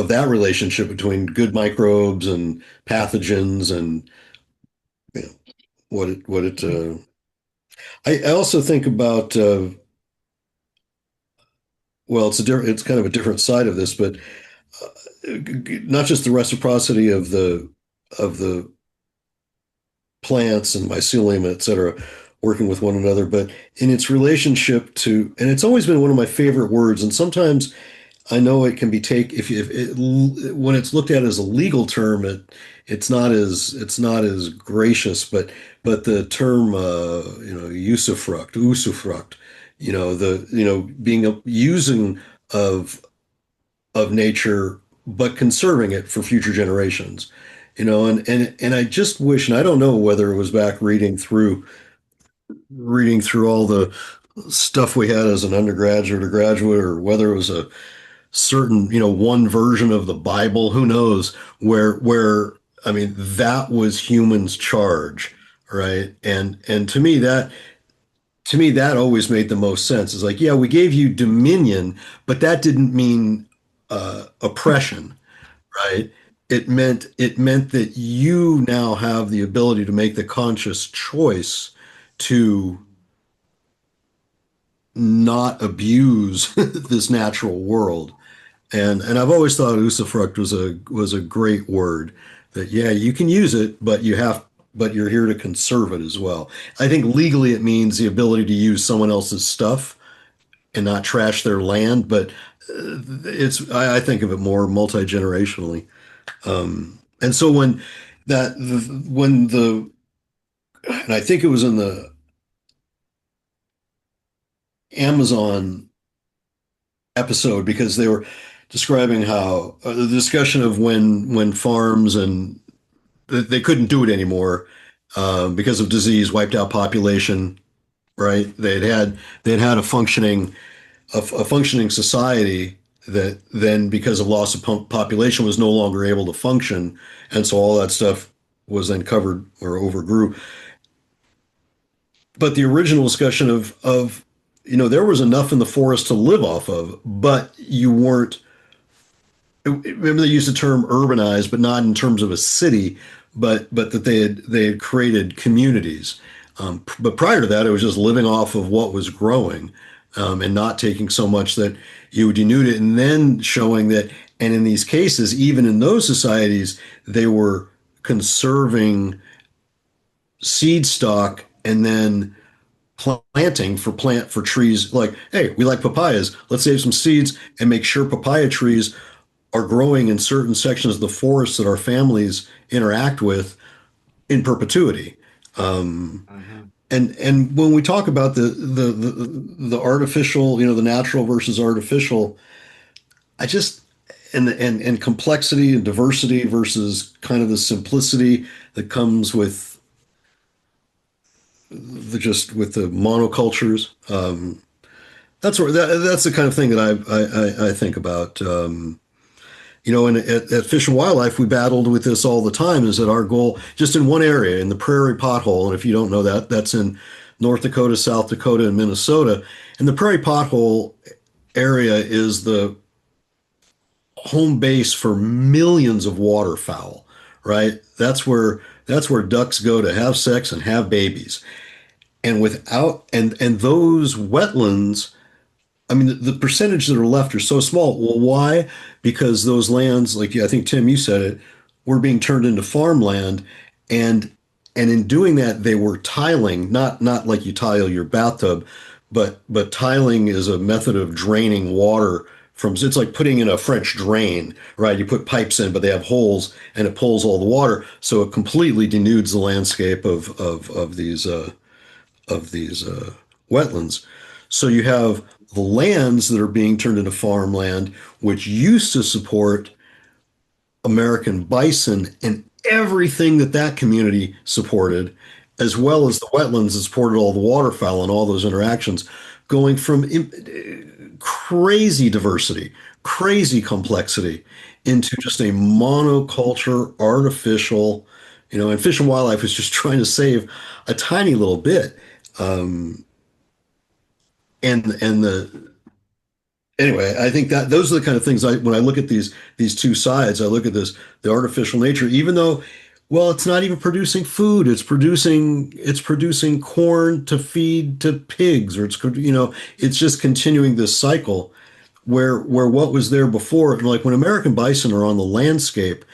that relationship between good microbes and pathogens, and you know, what it I also think about, well, it's kind of a different side of this, but not just the reciprocity of the plants and mycelium, et cetera, working with one another, but in its relationship to, and it's always been one of my favorite words. And sometimes I know it can be if it, when it's looked at as a legal term, it's not as gracious, but the term, usufruct, being a using of nature, but conserving it for future generations. And I just wish, and I don't know whether it was back reading through all the stuff we had as an undergraduate or graduate, or whether it was a certain, one version of the Bible, who knows, where I mean, that was humans' charge, right? And to me that always made the most sense. It's like, yeah, we gave you dominion, but that didn't mean oppression, right? It meant that you now have the ability to make the conscious choice to not abuse this natural world. And I've always thought usufruct was a great word, that yeah, you can use it, but you're here to conserve it as well. I think legally it means the ability to use someone else's stuff and not trash their land, but I think of it more multi-generationally. And so when the and I think it was in the Amazon episode, because they were describing how, the discussion of when farms, and they couldn't do it anymore, because of disease, wiped out population, right? They'd had a functioning society that then, because of loss of population, was no longer able to function, and so all that stuff was then covered or overgrew. But the original discussion of there was enough in the forest to live off of, but you weren't. Remember they used the term urbanized, but not in terms of a city, but that they had created communities. But prior to that, it was just living off of what was growing, and not taking so much that you would denude it, and then showing that. And in these cases, even in those societies, they were conserving seed stock and then planting for trees. Like, hey, we like papayas. Let's save some seeds and make sure papaya trees are growing in certain sections of the forest that our families interact with in perpetuity. Mhm. And when we talk about the artificial, the natural versus artificial, I just and complexity and diversity versus kind of the simplicity that comes with with the monocultures. That's the kind of thing that I think about. And at Fish and Wildlife, we battled with this all the time. Is that our goal? Just in one area, in the Prairie Pothole, and if you don't know that, that's in North Dakota, South Dakota, and Minnesota. And the Prairie Pothole area is the home base for millions of waterfowl, right? That's where ducks go to have sex and have babies. And those wetlands, I mean, the percentage that are left are so small. Well, why? Because those lands, like I think Tim, you said it, were being turned into farmland, and and in doing that, they were tiling, not like you tile your bathtub, but tiling is a method of draining water from. It's like putting in a French drain, right? You put pipes in, but they have holes, and it pulls all the water, so it completely denudes the landscape of these wetlands. So you have the lands that are being turned into farmland, which used to support American bison and everything that community supported, as well as the wetlands that supported all the waterfowl and all those interactions, going from crazy diversity, crazy complexity into just a monoculture, artificial, and Fish and Wildlife is just trying to save a tiny little bit. Um, and the Anyway, I think that those are the kind of things when I look at these two sides, I look at the artificial nature, even though, well, it's not even producing food, it's producing corn to feed to pigs, or it's just continuing this cycle where what was there before, like when American bison are on the landscape,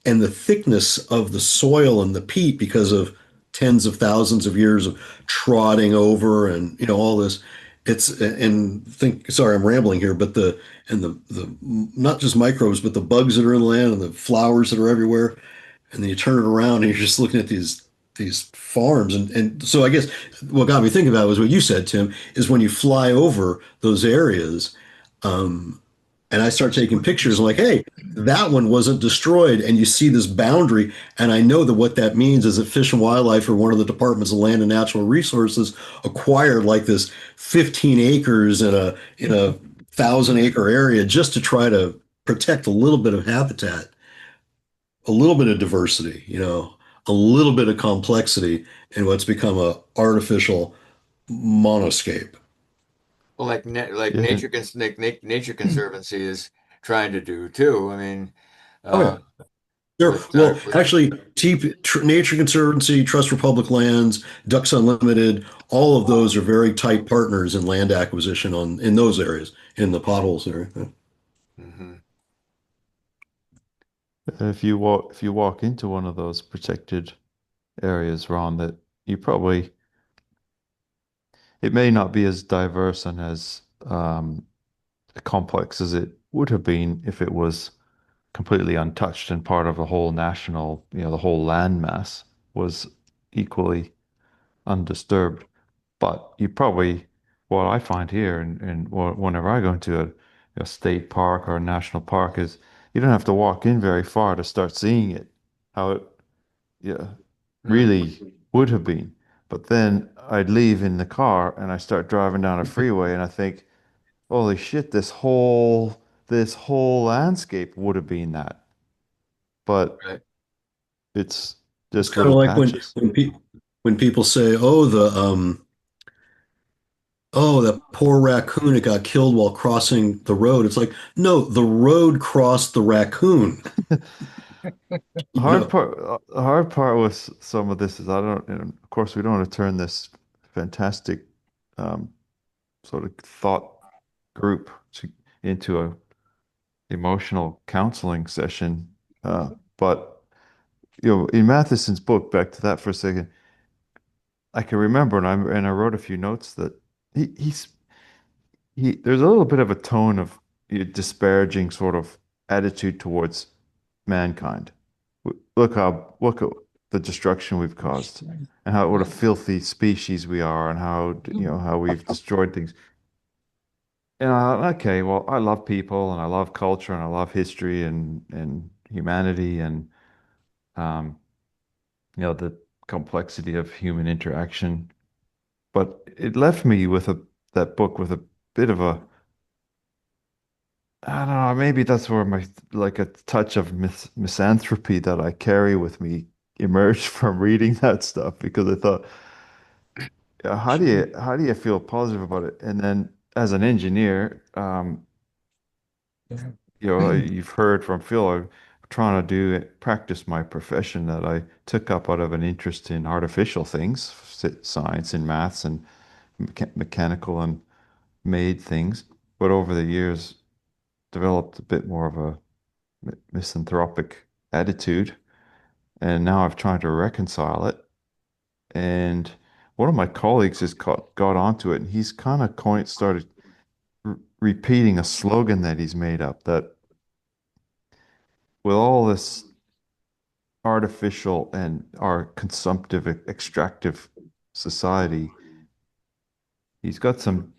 and the thickness of the soil and the peat because of tens of thousands of years of trotting over, and all this. It's and think Sorry, I'm rambling here, but the not just microbes, but the bugs that are in the land and the flowers that are everywhere, and then you turn it around and you're just looking at these farms, and so I guess what got me thinking about was what you said, Tim, is when you fly over those areas, um, and I start taking pictures. I'm like, hey, that one wasn't destroyed. And you see this boundary. And I know that what that means is that Fish and Wildlife, or one of the departments of Land and Natural Resources, acquired like this 15 acres in a 1,000-acre area just to try to protect a little bit of habitat, a little bit of diversity, a little bit of complexity in what's become a artificial monoscape. Well, like Yeah. Nature Conservancy is trying to do too. I mean, Oh yeah. uh, Sure. with Well, actually, Nature Conservancy, Trust for Public Lands, Ducks Unlimited, all of those are very tight partners in land acquisition in those areas, in the potholes area. Mhm. If you walk into one of those protected areas, Ron, that you probably it may not be as diverse and as complex as it would have been if it was completely untouched and part of a whole national, the whole land mass was equally undisturbed. But you probably, what I find here, and whenever I go into a state park or a national park, is you don't have to walk in very far to start seeing it, how it, yeah, Mhm. really would have been. But then I'd leave in the car and I start driving down a freeway and I think, holy shit, this whole landscape would have been that. But Right. it's It's just kind of little like when patches. when people say, "Oh, oh, that poor raccoon that got killed while crossing the road. It's like, no, the road crossed the raccoon. You know, The hard part with some of this is I don't, and of course, we don't want to turn this fantastic um, sort of thought group into a emotional counseling session. But in Matheson's book, back to that for a second, I can remember, and I wrote a few notes that he's there's a little bit of a tone of disparaging sort of attitude towards mankind. Look at the destruction we've caused, and how what a filthy species we are, and how how we've destroyed things. And okay, well, I love people, and I love culture, and I love history, and humanity, and um, the complexity of human interaction. But it left me with that book with a bit of a I don't know, maybe that's where my like a touch of misanthropy that I carry with me emerged from reading that stuff because I thought, yeah, how do you feel positive about it? And then as an engineer, Yeah. you've heard from Phil, I'm trying to practice my profession that I took up out of an interest in artificial things, science and maths and mechanical and made things, but over the years developed a bit more of a misanthropic attitude, and now I've tried to reconcile it. And one of my colleagues has got onto it, and he's kind of started repeating a slogan that he's made up that with all this artificial and our consumptive, extractive society, he's got some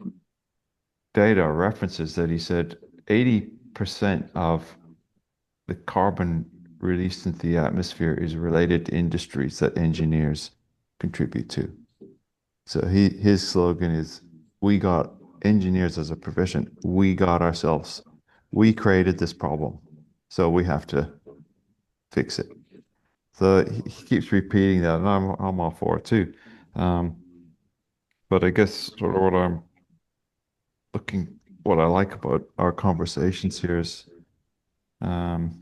data or references that he said 80% of the carbon released into the atmosphere is related to industries that engineers contribute to. So his slogan is, "We got engineers as a profession. We got ourselves. We created this problem, so we have to fix it." So he keeps repeating that, and I'm all for it too. Um, but I guess sort of what I like about our conversations here is um,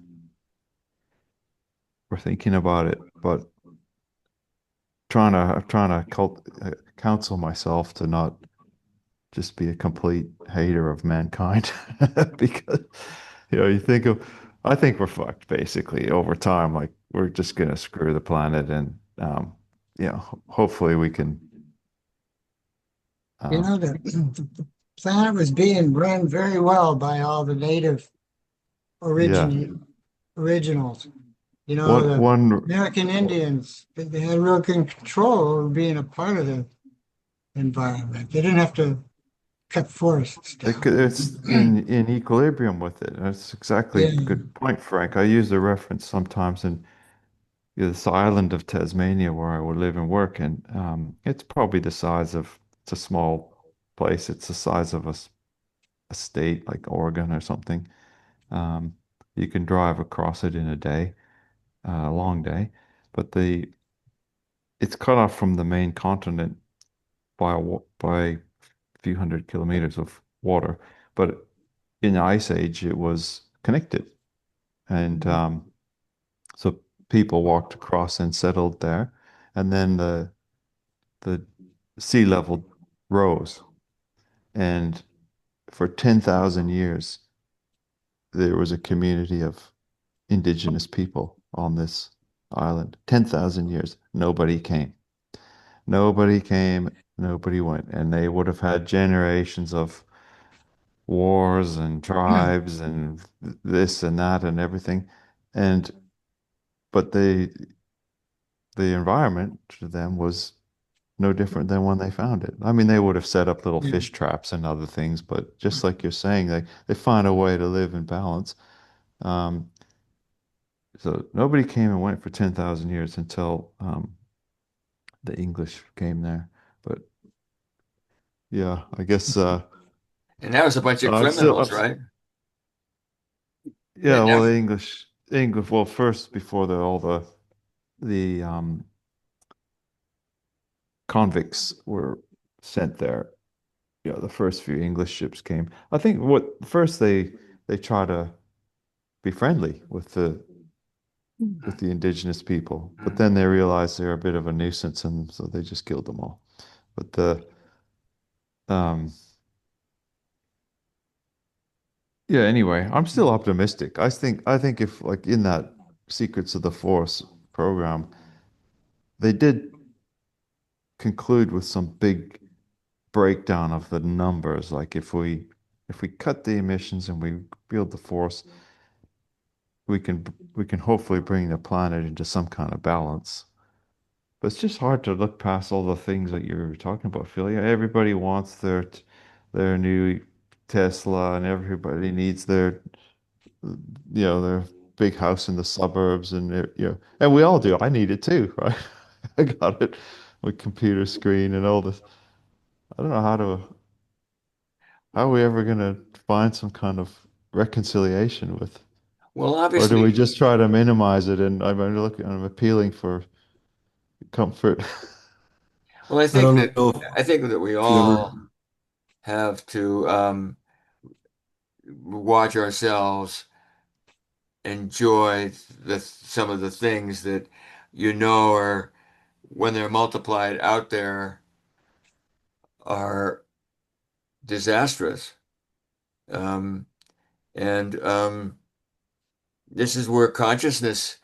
we're thinking about it, but trying to counsel myself to not just be a complete hater of mankind because you think of I think we're fucked basically over time. Like we're just gonna screw the planet, and hopefully we can. You Um, know, the planet was being run very well by all the native yeah, originals. You know, one the one American Indians, they had real good control over being a part of the environment. They didn't have to cut forests down. it's in equilibrium with it. That's exactly Yeah. a good point, Frank. I use the reference sometimes in this island of Tasmania where I would live and work, and it's probably the size of it's a small place. It's the size of a state like Oregon or something. Um, you can drive across it in a day, a long day, but the it's cut off from the main continent by a few hundred kilometers of water. But in the Ice Age, it was connected, and so people walked across and settled there, and then the sea level rose, and for 10,000 years there was a community of indigenous people on this island. 10,000 years, nobody came. Nobody came, nobody went. And they would have had generations of wars and tribes and this and that and everything. And but the environment to them was no different than when they found it. I mean, they would have set up little Yeah. fish traps and other things, but just like you're saying, they find a way to live in balance. Um, so nobody came and went for 10,000 years until the English came there. But yeah, I guess And that was a bunch of I'm criminals, right? yeah, That well, never, English, well, first before all the convicts were sent there, the first few English ships came. I think what first they try to be friendly with the indigenous people, but then they realize they're a bit of a nuisance, and so they just killed them all. But the um yeah, anyway, I'm still optimistic. I think if like in that Secrets of the Force program, they did conclude with some big breakdown of the numbers. Like if we cut the emissions and we build the Force, we can hopefully bring the planet into some kind of balance. But it's just hard to look past all the things that you're talking about, Phil. Yeah, everybody wants their new Tesla, and everybody needs their big house in the suburbs, and and we all do. I need it too, right? I got it with computer screen and all this. I don't know how are we ever gonna find some kind of reconciliation with, Well, or do we obviously, just try to minimize it? And I'm appealing for comfort. well, I don't know I think that we if you ever, all have to watch ourselves enjoy some of the things that are when they're multiplied out there are disastrous. Um, and this is where consciousness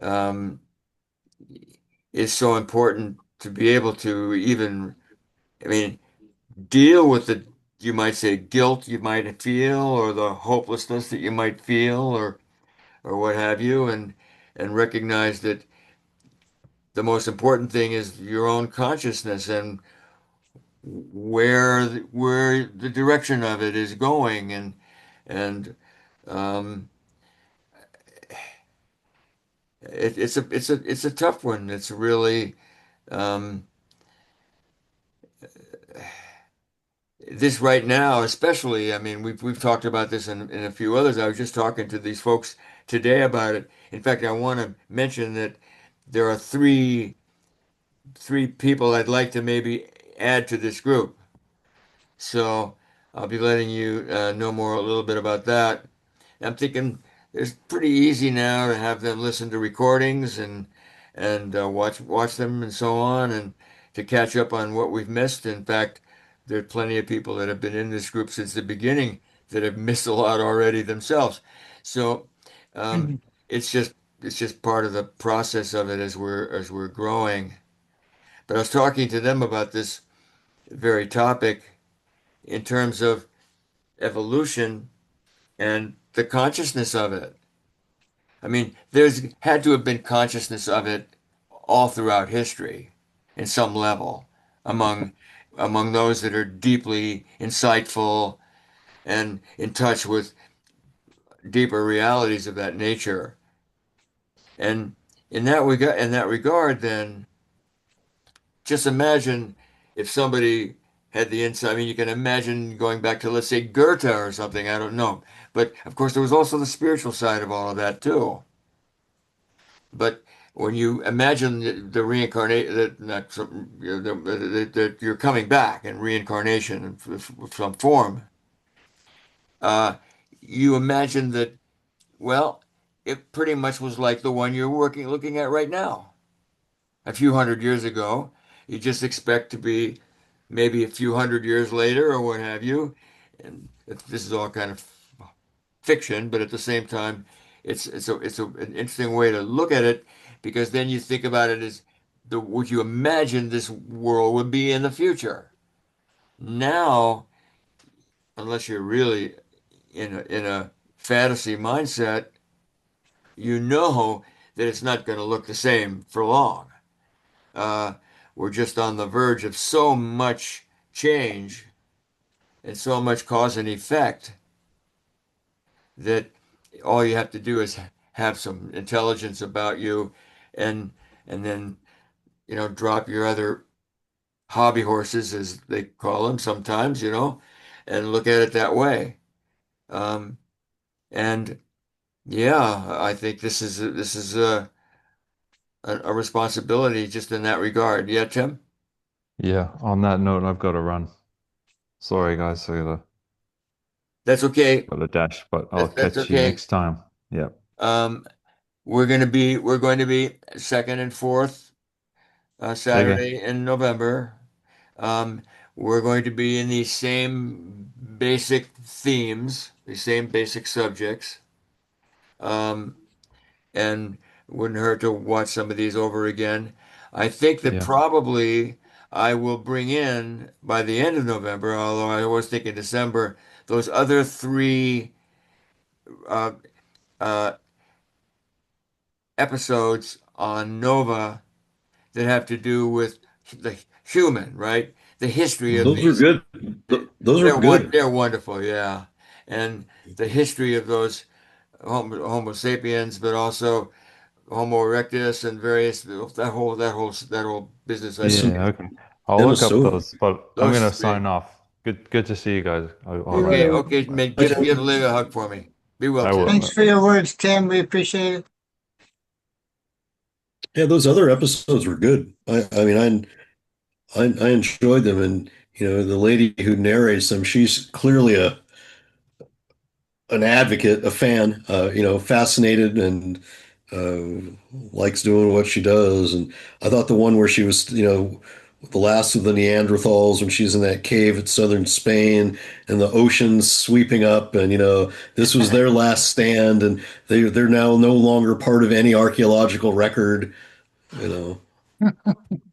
um, is so important to be able to even, I mean, deal with the, you might say, guilt you might feel, or the hopelessness that you might feel, or what have you, and recognize that the most important thing is your own consciousness and where the direction of it is going, and um, it's a tough one. It's really um, this right now, especially. I mean, we've talked about this in a few others. I was just talking to these folks today about it. In fact, I want to mention that there are three people I'd like to maybe add to this group. So I'll be letting you know more a little bit about that. I'm thinking it's pretty easy now to have them listen to recordings and watch them and so on, and to catch up on what we've missed. In fact, there are plenty of people that have been in this group since the beginning that have missed a lot already themselves. So um, it's just part of the process of it as we're growing. But I was talking to them about this very topic in terms of evolution and the consciousness of it. I mean, there's had to have been consciousness of it all throughout history in some level among those that are deeply insightful and in touch with deeper realities of that nature. And in that regard, then just imagine if somebody had the insight. I mean, you can imagine going back to, let's say, Goethe or something. I don't know. But of course, there was also the spiritual side of all of that too. But when you imagine the reincarnation, that not some, that you're coming back in reincarnation of some form, uh, you imagine that, well, it pretty much was like the one you're looking at right now. A few hundred years ago, you just expect to be maybe a few hundred years later or what have you. And this is all kind of fiction, but at the same time, an interesting way to look at it, because then you think about it as what you imagine this world would be in the future. Now, unless you're really in a fantasy mindset, you know that it's not going to look the same for long. Uh, we're just on the verge of so much change and so much cause and effect that all you have to do is have some intelligence about you, and then drop your other hobby horses, as they call them sometimes, and look at it that way. Um, and yeah, I think this is a responsibility just in that regard. Yeah, Tim? Yeah, on that note, I've got to run. Sorry, guys, That's okay. got a dash, but I'll That's catch you okay. next time. Yep. We're going to be second and fourth Saturday in November. We're going to be in these same basic themes, the same basic subjects. And wouldn't hurt to watch some of these over again. I think that Yeah. probably I will bring in by the end of November, although I was thinking December, those other three uh, uh, episodes on Nova that have to do with the human, right? The history of Those are these. good. Those are good. They're wonderful, yeah. And the history of those Homo sapiens, but also Homo erectus and various that whole business. I Yes, think Yeah, okay. I'll look up Denisovan. those, but I'm those gonna three. sign off. Good to see you guys. All See you right. Okay, later. okay, mate. I Give can, Liv a hug for me. Be well, I Tim. will. Thanks for your words, Tim. We appreciate it. yeah, those other episodes were good. I mean, I enjoyed them, and the lady who narrates them, she's clearly an advocate, a fan, fascinated and likes doing what she does. And I thought the one where she was, the last of the Neanderthals when she's in that cave at southern Spain and the ocean's sweeping up, and this was their last stand, and they're now no longer part of any archaeological record. You know,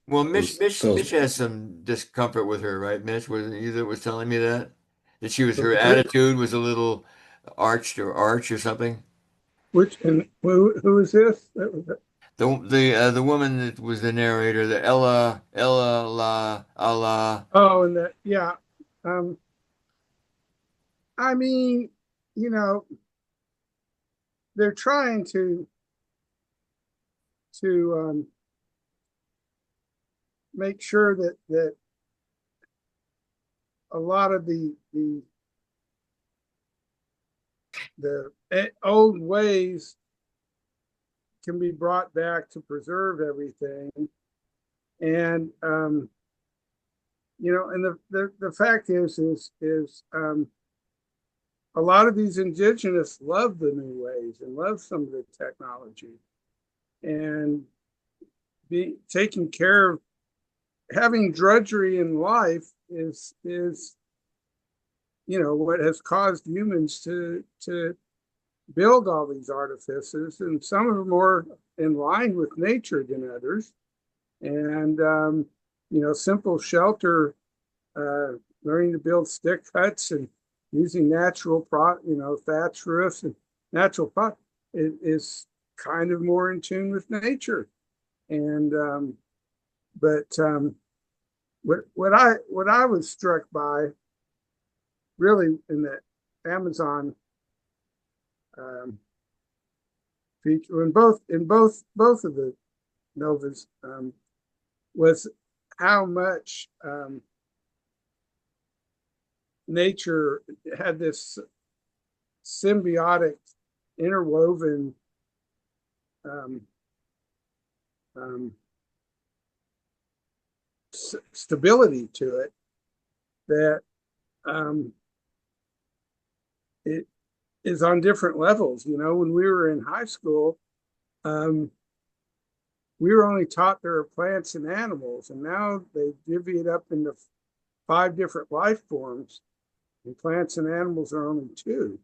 Well, that Mitch, was, Mitch, that was Mitch has some discomfort with her, right? Mitch, was it you that was telling me that? That her Which, attitude was a little arch or something. and who is this? That was, The woman that was the narrator, the Ella La Allah. oh, and that, yeah. Um, I mean, you know, they're trying to make sure that a lot of the old ways can be brought back to preserve everything. And and the fact is a lot of these indigenous love the new ways and love some of the technology, and be taking care of having drudgery in life is what has caused humans to build all these artifices, and some are more in line with nature than others. And simple shelter, learning to build stick huts and using natural thatch roofs and natural pot is kind of more in tune with nature. And what I was struck by really in the Amazon feature in both of the novas was how much nature had this symbiotic, interwoven stability to it that it is on different levels. When we were in high school, we were only taught there are plants and animals, and now they divvy it up into 5 different life forms, and plants and animals are only 2,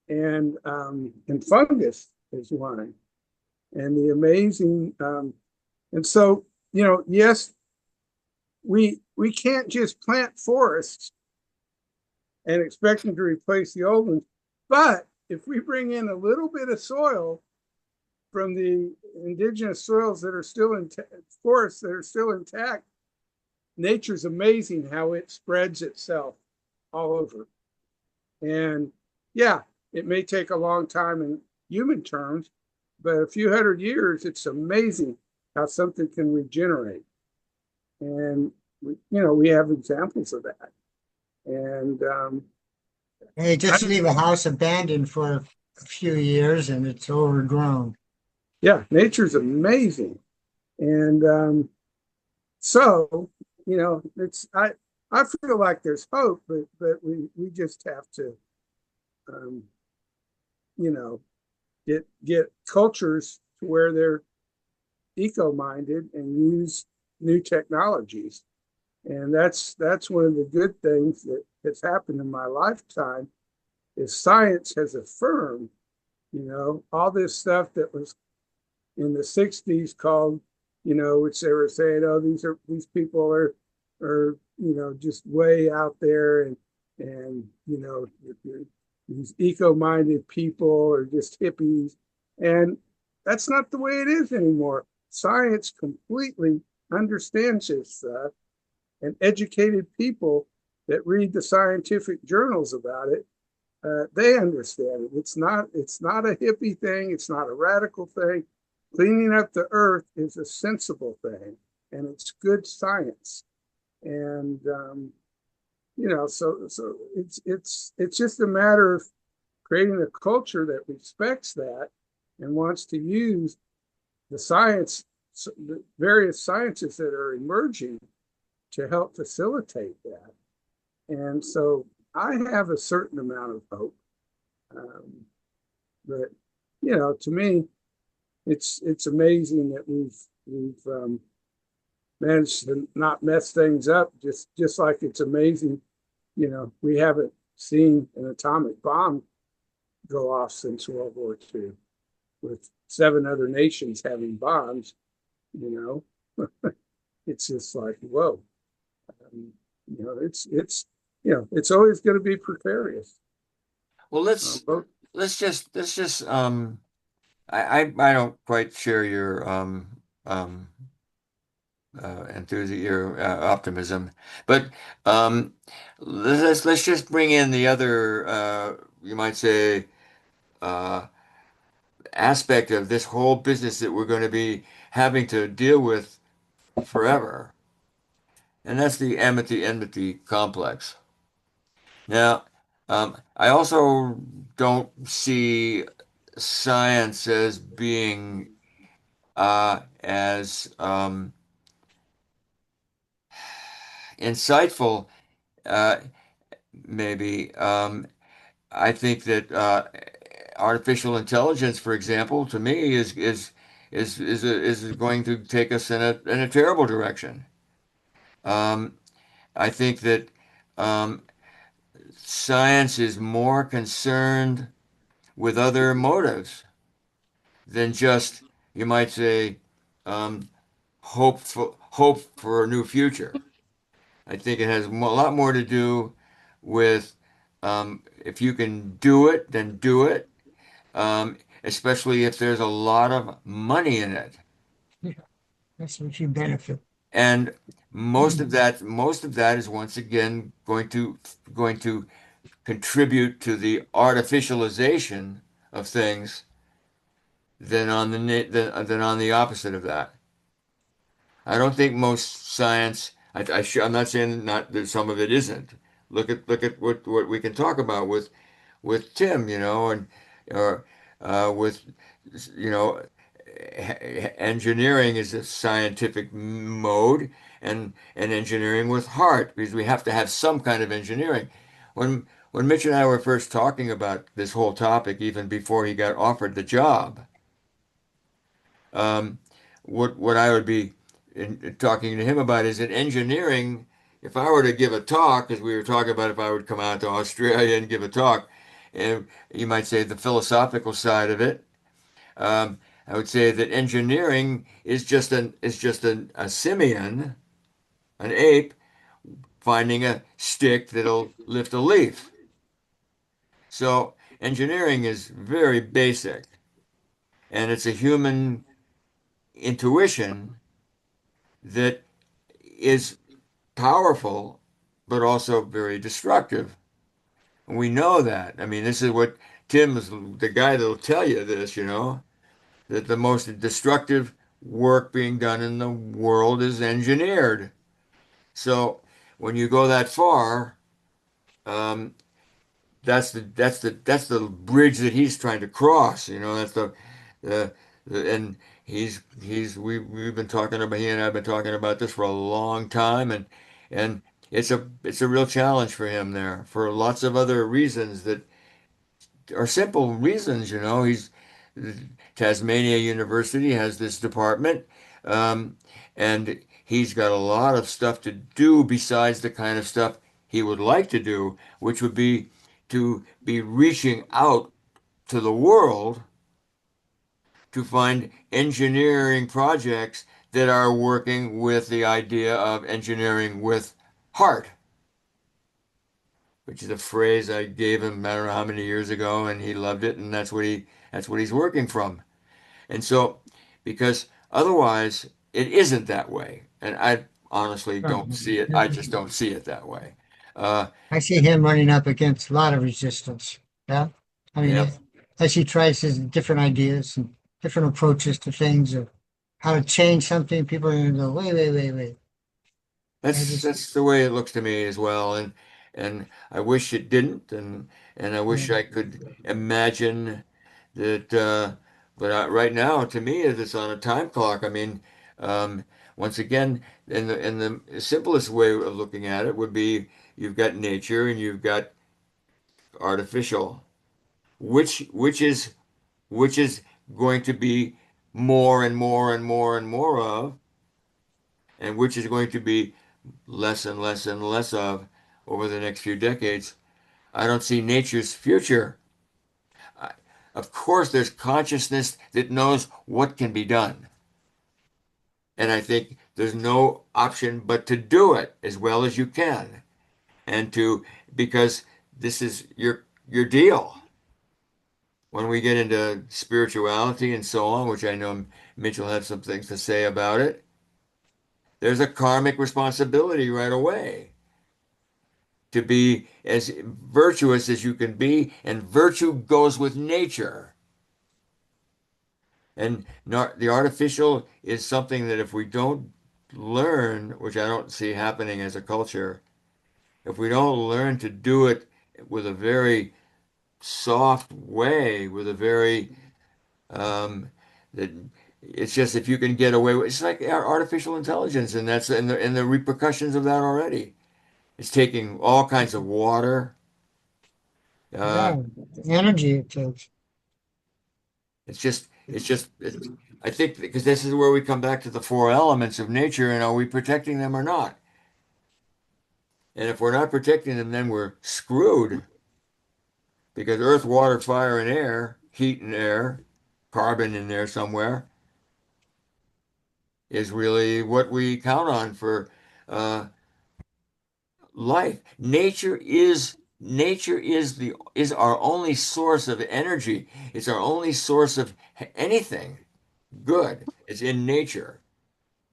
and fungus is 1, and the amazing and so yes, we can't just plant forests and expect them to replace the old ones, but if we bring in a little bit of soil from the indigenous soils that are still in forests that are still intact, nature's amazing how it spreads itself all over. And yeah, it may take a long time in human terms, but a few hundred years, it's amazing how something can regenerate. And we have examples of that. And Hey, just leave a house abandoned for a few years and it's overgrown. yeah, nature's amazing. And so it's I feel like there's hope, but we just have to, um, you know, get cultures to where they're eco-minded and use new technologies. And that's one of the good things that has happened in my lifetime is science has affirmed, all this stuff that was in the 60s called, which they were saying, oh, these people are, just way out there and these eco-minded people are just hippies. And that's not the way it is anymore. Science completely understands this stuff, and educated people that read the scientific journals about it, they understand it. It's not a hippie thing. It's not a radical thing. Cleaning up the earth is a sensible thing, and it's good science. And so it's just a matter of creating a culture that respects that and wants to use the science, the various sciences that are emerging to help facilitate that. And so I have a certain amount of hope. Um, but to me, it's amazing that we've managed to not mess things up. Just like it's amazing, we haven't seen an atomic bomb go off since World War II, with 7 other nations having bombs. You know, it's just like whoa. Um, it's always going to be precarious. Well, let's just I don't quite share your um your optimism, but um let's just bring in the other you might say uh aspect of this whole business that we're going to be having to deal with forever, and that's the amity-enmity complex. Now, I also don't see science as being as insightful, uh, maybe. I think that artificial intelligence, for example, to me is going to take us in a terrible direction. Um, I think that um, science is more concerned with other motives than just, you might say, um, hope for a new future. I think it has a lot more to do with if you can do it, then do it, especially if there's a lot of money in it. Yeah, that's what you benefit. And most of that is once again going to contribute to the artificialization of things than on the opposite of that. I don't think most science. I'm not saying not that some of it isn't. Look at what we can talk about with Tim, and or with you know engineering is a scientific mode, and engineering with heart, because we have to have some kind of engineering. When Mitch and I were first talking about this whole topic, even before he got offered the job, um, what I would be talking to him about is that engineering. If I were to give a talk, as we were talking about, if I would come out to Australia and give a talk, and you might say the philosophical side of it, um, I would say that engineering is just a simian, an ape, finding a stick that'll lift a leaf. So engineering is very basic, and it's a human intuition that is powerful, but also very destructive. And we know that. I mean, this is what Tim is the guy that'll tell you this, that the most destructive work being done in the world is engineered. So when you go that far, um, that's the bridge that he's trying to cross. That's the, and we've been talking about he and I've been talking about this for a long time, and it's a real challenge for him there for lots of other reasons that are simple reasons. He's Tasmania University has this department, um, and he's got a lot of stuff to do besides the kind of stuff he would like to do, which would be to be reaching out to the world to find engineering projects that are working with the idea of engineering with heart, which is a phrase I gave him I don't know how many years ago, and he loved it, and that's what he's working from. And so, because otherwise it isn't that way, and I honestly don't see it. I just don't see it that way. Uh, I see him running up against a lot of resistance. Yeah. I mean, yeah, as he tries his different ideas and different approaches to things of how to change something, people are going to go, wait, wait, wait, wait. I that's just, that's the way it looks to me as well, and I wish it didn't, and I wish I could imagine that. But right now, to me, it's on a time clock. I mean, um, once again, in the simplest way of looking at it would be you've got nature and you've got artificial. Which is going to be more and more and more and more of, and which is going to be less and less and less of over the next few decades. I don't see nature's future. I, of course, there's consciousness that knows what can be done. And I think there's no option but to do it as well as you can. And because this is your deal. When we get into spirituality and so on, which I know Mitch will have some things to say about it, there's a karmic responsibility right away to be as virtuous as you can be, and virtue goes with nature. And not, the artificial is something that if we don't learn, which I don't see happening as a culture, if we don't learn to do it with a very soft way, with a very that it's just if you can get away with it's like artificial intelligence, and that's and the repercussions of that already. It's taking all kinds of water. Uh, yeah, the energy it takes. I think because this is where we come back to the four elements of nature, and are we protecting them or not? And if we're not protecting them, then we're screwed because earth, water, fire, and air, heat and air, carbon in there somewhere, is really what we count on for uh, life. Nature is our only source of energy. It's our only source of anything good. It's in nature,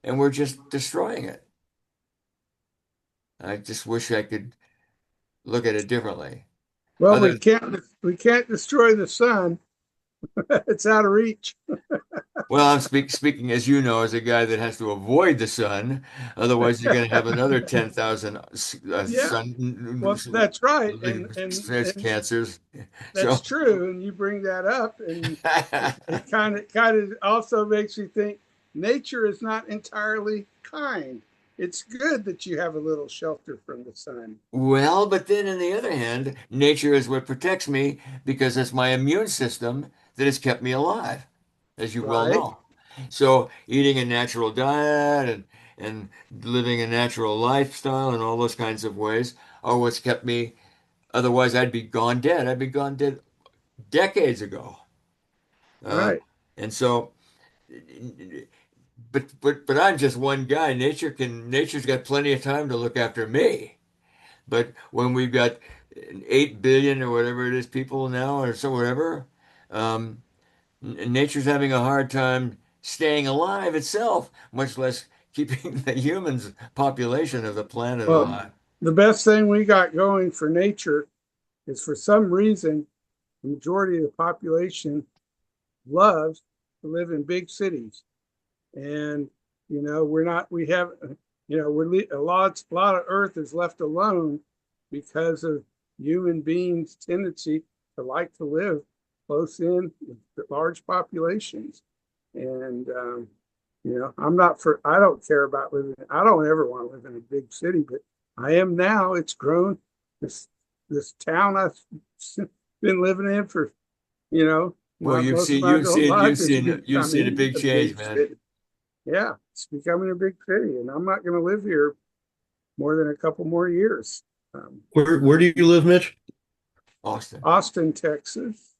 and we're just destroying it. I just wish I could look at it differently. Well, Other we can't destroy the sun. It's out of reach. Well, I'm speaking, as you know, as a guy that has to avoid the sun. Otherwise, you're going to have another 10,000 Yeah, sun well, that's right, and cancers. that's So, true. And you bring that up, and it kind of also makes me think nature is not entirely kind. It's good that you have a little shelter from the sun. well, but then on the other hand, nature is what protects me because it's my immune system that has kept me alive, as you well Right, know. So, eating a natural diet and living a natural lifestyle and all those kinds of ways are what's kept me. Otherwise, I'd be gone dead. I'd be gone dead decades ago. Uh, right. and so, but I'm just one guy. Nature's got plenty of time to look after me. But when we've got 8 billion or whatever it is people now or so whatever, um, nature's having a hard time staying alive itself, much less keeping the humans population of the planet Well, alive. the best thing we got going for nature is for some reason the majority of the population loves to live in big cities. And we're not we have a lot of earth is left alone because of human beings tendency to like to live close in with large populations. And I'm not for I don't care about living I don't ever want to live in a big city, but I am now. It's grown. This town I've been living in for, Well, not most of my adult life is you've seen a becoming big a change, big man. city. Yeah, it's becoming a big city, and I'm not going to live here more than a couple more years. Where do you live, Mitch? Austin. Austin, Texas.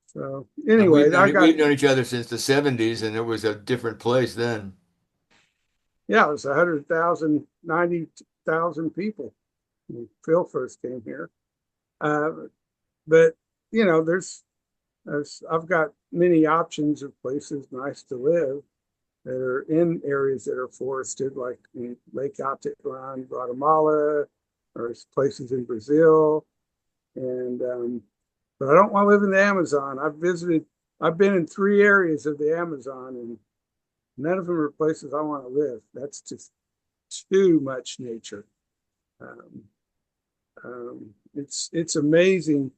So And anyway, we've known each other since the 70s, and it was a different place then. yeah, it was 100,000, 90,000 people when Phil first came here. Uh, but I've got many options of places nice to live that are in areas that are forested, like in Lake Atitlán, Guatemala, or places in Brazil. And but I don't want to live in the Amazon. I've been in 3 areas of the Amazon, and none of them are places I want to live. That's just too much nature. Um, it's amazing.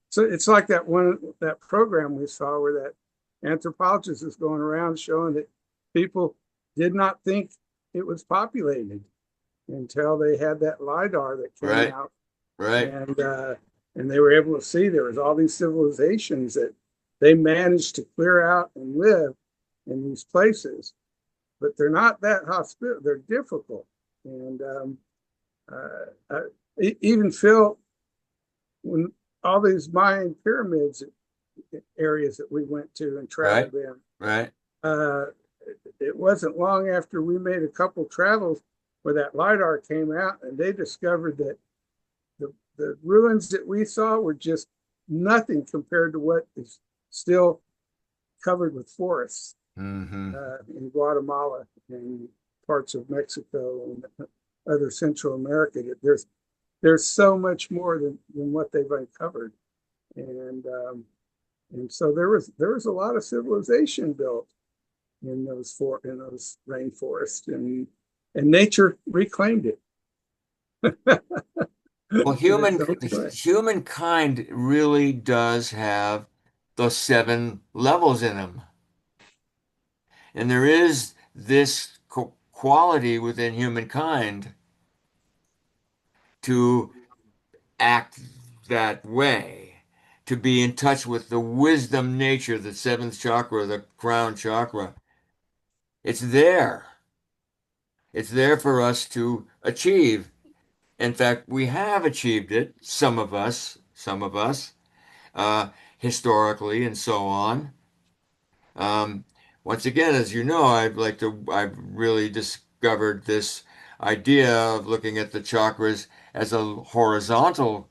So it's like that program we saw where that anthropologist is going around showing that people did not think it was populated until they had that LIDAR that came out. Right. And they were able to see there was all these civilizations that they managed to clear out and live in these places, but they're not that hospitable. They're difficult. And even Phil, when all these Mayan pyramids areas that we went to and traveled in, Right. It wasn't long after we made a couple travels where that LIDAR came out, and they discovered that the ruins that we saw were just nothing compared to what is still covered with forests in Guatemala and parts of Mexico and other Central America. There's so much more than what they've uncovered, and so there was a lot of civilization built in those rainforests, and nature reclaimed it. Well, humankind really does have those 7 levels in them. And there is this quality within humankind to act that way, to be in touch with the wisdom nature, the 7th chakra, the crown chakra. It's there. It's there for us to achieve. In fact, we have achieved it, some of us, historically and so on. Once again, as you know, I've really discovered this idea of looking at the chakras as a horizontal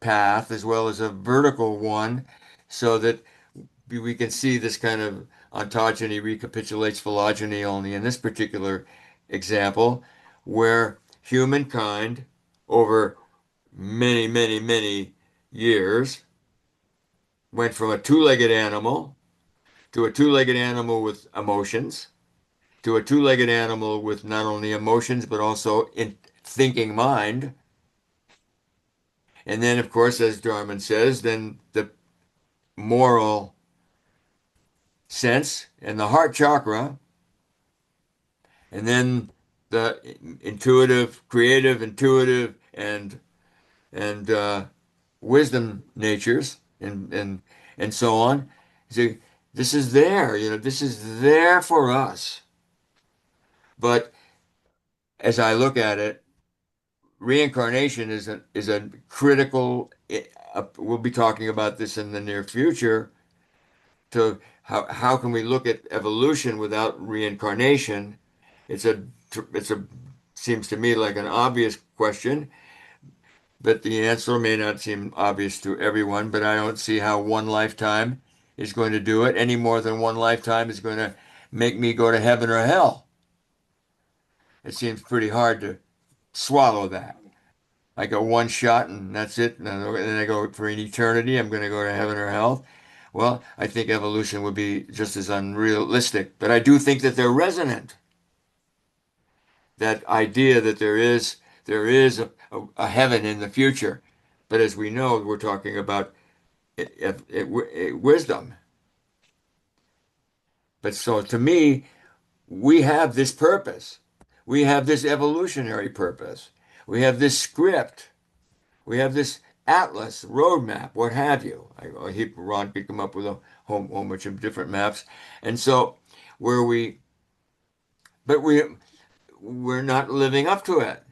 path as well as a vertical one, so that we can see this kind of ontogeny recapitulates phylogeny only in this particular example, where humankind over many, many, many years went from a 2-legged animal to a 2-legged animal with emotions, to a 2-legged animal with not only emotions but also in thinking mind. And then, of course, as Darwin says, then the moral sense and the heart chakra, and then the creative, intuitive, and wisdom natures, and so on. So this is there, this is there for us. But as I look at it, reincarnation is a critical. We'll be talking about this in the near future. To how can we look at evolution without reincarnation? It's a seems to me like an obvious question, but the answer may not seem obvious to everyone. But I don't see how one lifetime is going to do it any more than one lifetime is going to make me go to heaven or hell. It seems pretty hard to swallow that. I go one shot and that's it. And then I go for an eternity. I'm going to go to heaven or hell. Well, I think evolution would be just as unrealistic, but I do think that they're resonant. That idea that there is a heaven in the future, but as we know, we're talking about wisdom. But so to me, we have this purpose. we have this evolutionary purpose. We have this script. We have this atlas, roadmap, what have you. Ron could come up with a whole bunch of different maps. And so where we, but we're not living up to it.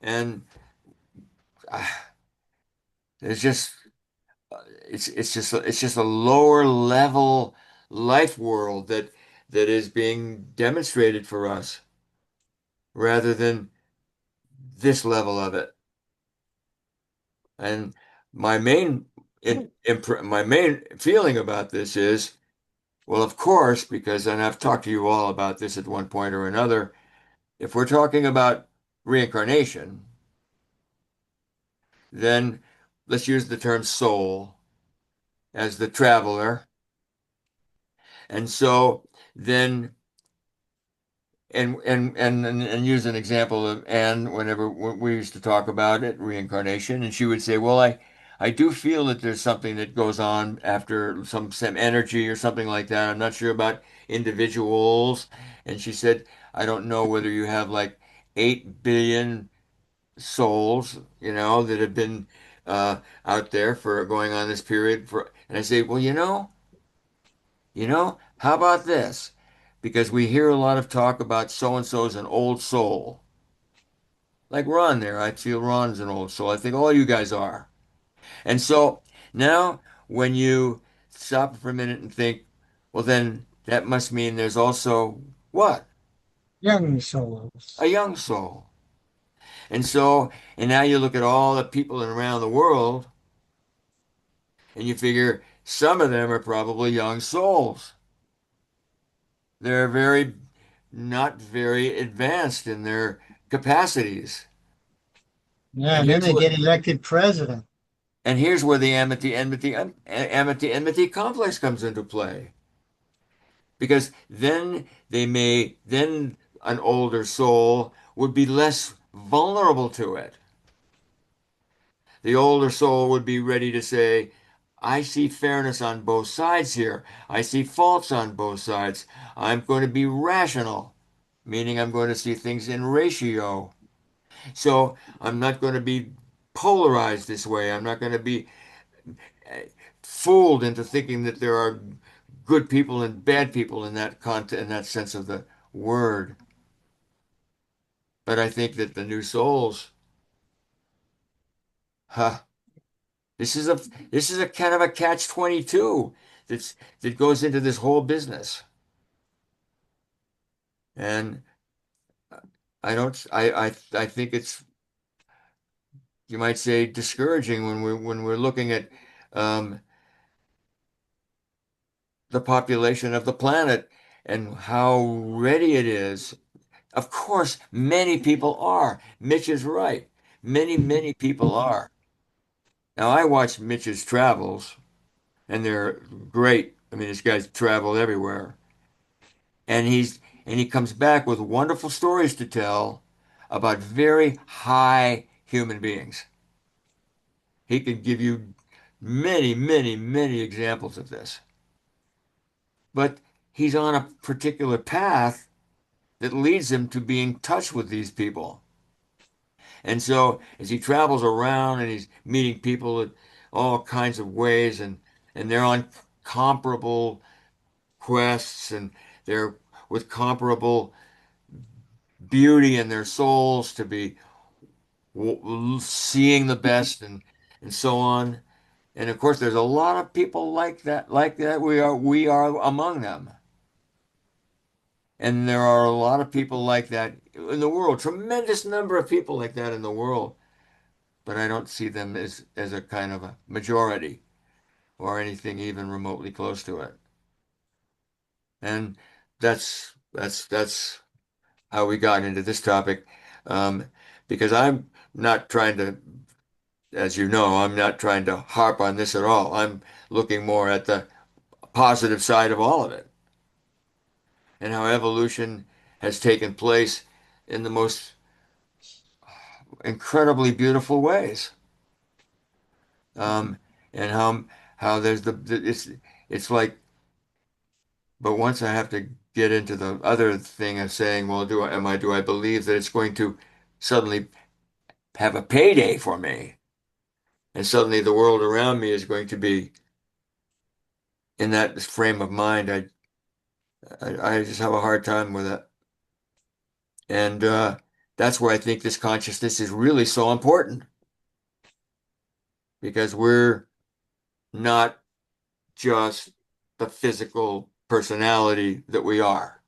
And uh, it's just, it's just a lower level life world that is being demonstrated for us rather than this level of it. And my main my main feeling about this is, well, of course, because, and I've talked to you all about this at one point or another, if we're talking about reincarnation, then let's use the term soul as the traveler. And so then and use an example of Anne whenever we used to talk about it, reincarnation, and she would say, "Well, I do feel that there's something that goes on after some energy or something like that. I'm not sure about individuals." And she said, "I don't know whether you have like 8 billion souls, that have been out there for going on this period for." And I say, "Well, how about this?" Because we hear a lot of talk about so and so's an old soul. Like Ron there, I feel Ron's an old soul. I think all you guys are. And so now when you stop for a minute and think, well, then that must mean there's also what? Young souls. A young soul. And so, and now you look at all the people around the world and you figure some of them are probably young souls. They're not very advanced in their capacities. Yeah, And and then here's they what get elected president. and here's where the amity complex comes into play. Because then an older soul would be less vulnerable to it. The older soul would be ready to say, I see fairness on both sides here. I see faults on both sides. I'm going to be rational, meaning I'm going to see things in ratio. So I'm not going to be polarized this way. I'm not going to be fooled into thinking that there are good people and bad people in that in that sense of the word. But I think that the new souls, huh, this is a this is a kind of a catch 22 that goes into this whole business. And I don't I think it's, you might say, discouraging when we're looking at um, the population of the planet and how ready it is. Of course, many people are. Mitch is right. Many people are. Now, I watch Mitch's travels, and they're great. I mean, this guy's traveled everywhere, and he comes back with wonderful stories to tell about very high human beings. He can give you many examples of this. But he's on a particular path that leads him to be in touch with these people. And so as he travels around and he's meeting people in all kinds of ways, and they're on comparable quests, and they're with comparable beauty in their souls to be seeing the best, and so on. And of course, there's a lot of people like that, we are among them. And there are a lot of people like that in the world, tremendous number of people like that in the world. But I don't see them as a kind of a majority or anything even remotely close to it. And that's how we got into this topic, um, because I'm not trying to, as you know, I'm not trying to harp on this at all. I'm looking more at the positive side of all of it and how evolution has taken place in the most incredibly beautiful ways. Um, and how there's it's like, but once I have to get into the other thing of saying, well, do I believe that it's going to suddenly have a payday for me, and suddenly the world around me is going to be in that frame of mind? I just have a hard time with it. And that's where I think this consciousness is really so important, because we're not just the physical personality that we are.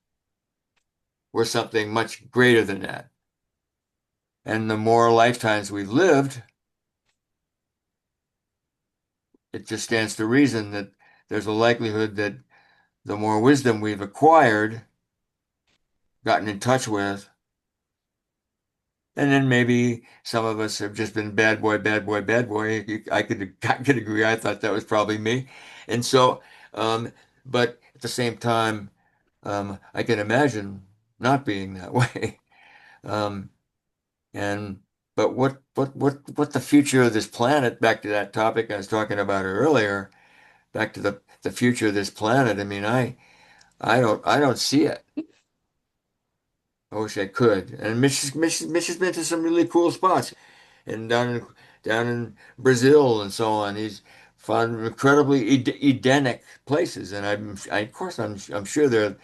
We're something much greater than that. And the more lifetimes we've lived, it just stands to reason that there's a likelihood that the more wisdom we've acquired, gotten in touch with, and then maybe some of us have just been bad boy, bad boy, bad boy. I could agree. I thought that was probably me. And so, but at the same time, I can imagine not being that way. Um, and but what the future of this planet, back to that topic I was talking about earlier, back to the future of this planet. I mean, I don't see it. I wish I could. And Mitch has been to some really cool spots, and down in Brazil and so on. He's found incredibly Edenic places, and of course I'm sure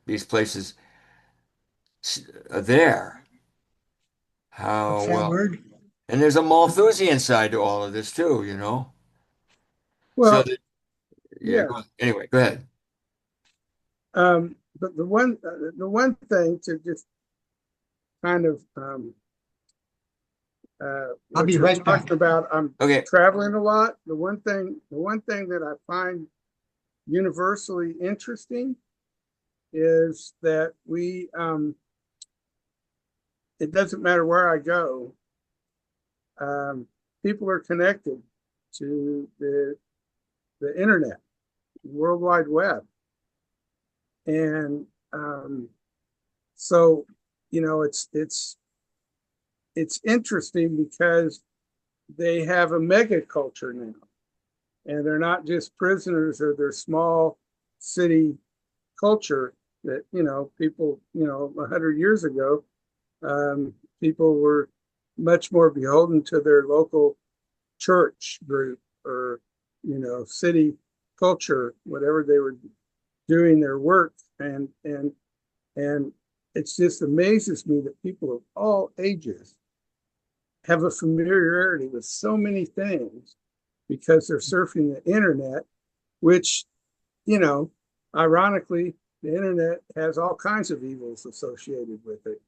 these places are there. How What's that well, word? and there's a Malthusian side to all of this too, you know. So Well, that, yeah. yeah. Anyway, go ahead. But the one thing to just kind of I'll what be you're right back. talking about, I'm Okay. traveling a lot. The one thing that I find universally interesting is that it doesn't matter where I go, people are connected to the internet, World Wide Web. And so, you know, it's interesting because they have a mega culture now, and they're not just prisoners of their small city culture that, you know, people, you know, 100 years ago, people were much more beholden to their local church group or, you know, city culture, whatever they were doing their work. And it just amazes me that people of all ages have a familiarity with so many things because they're surfing the internet, which, you know, ironically, the internet has all kinds of evils associated with it.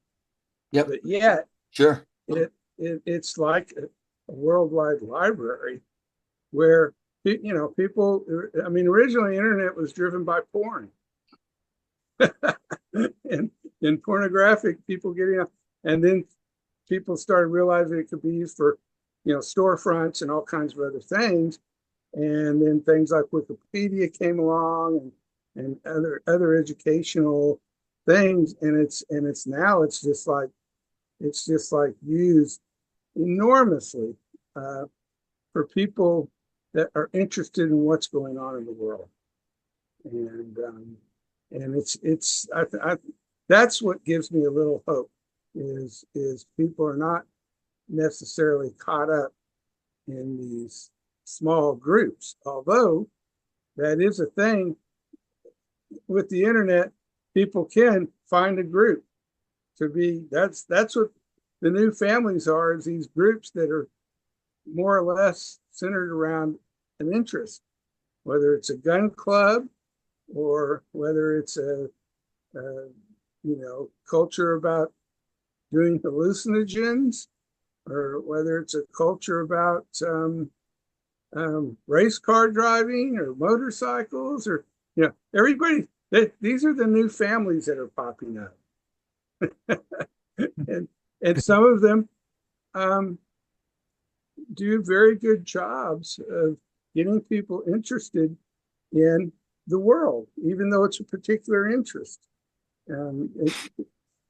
Yep. But yet, Sure. it's like a worldwide library where, you know, people, I mean, originally internet was driven by porn. and pornographic people getting up, and then people started realizing it could be used for, you know, storefronts and all kinds of other things. And then things like Wikipedia came along, and other educational things, and it's now it's just like used enormously for people that are interested in what's going on in the world. And that's what gives me a little hope is people are not necessarily caught up in these small groups, although that is a thing with the internet. People can find a group to be, that's what the new families are, is these groups that are more or less centered around an interest, whether it's a gun club or whether it's a you know, culture about doing hallucinogens, or whether it's a culture about race car driving or motorcycles, or, you know, everybody. These are the new families that are popping up, and some of them do very good jobs of getting people interested in the world, even though it's a particular interest.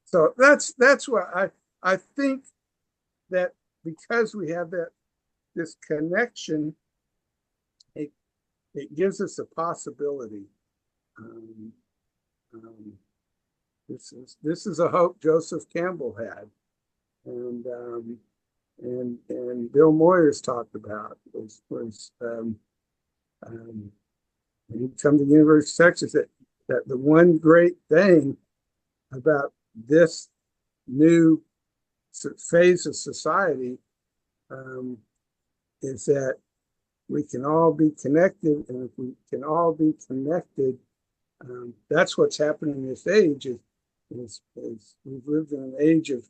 So that's why I think that because we have this connection, it gives us a possibility Um, this is a hope Joseph Campbell had, and and Bill Moyers talked about was when he come to the University of Texas that the one great thing about this new phase of society um, is that we can all be connected, and if we can all be connected, that's what's happening in this age. Is we've lived in an age of,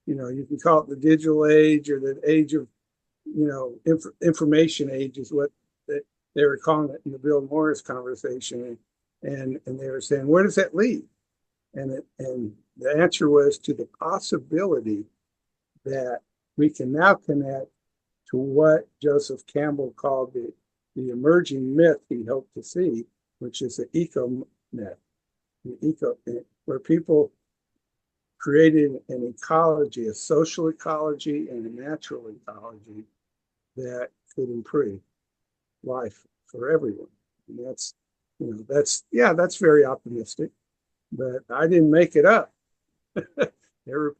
you can call it the digital age or the age of, information age is what they were calling it in the Bill Morris conversation, and they were saying, where does that lead? And the answer was to the possibility that we can now connect to what Joseph Campbell called the emerging myth he hoped to see, which is the eco myth, where people created an ecology, a social ecology and a natural ecology that could improve life for everyone. And that's very optimistic, but I didn't make it up. There were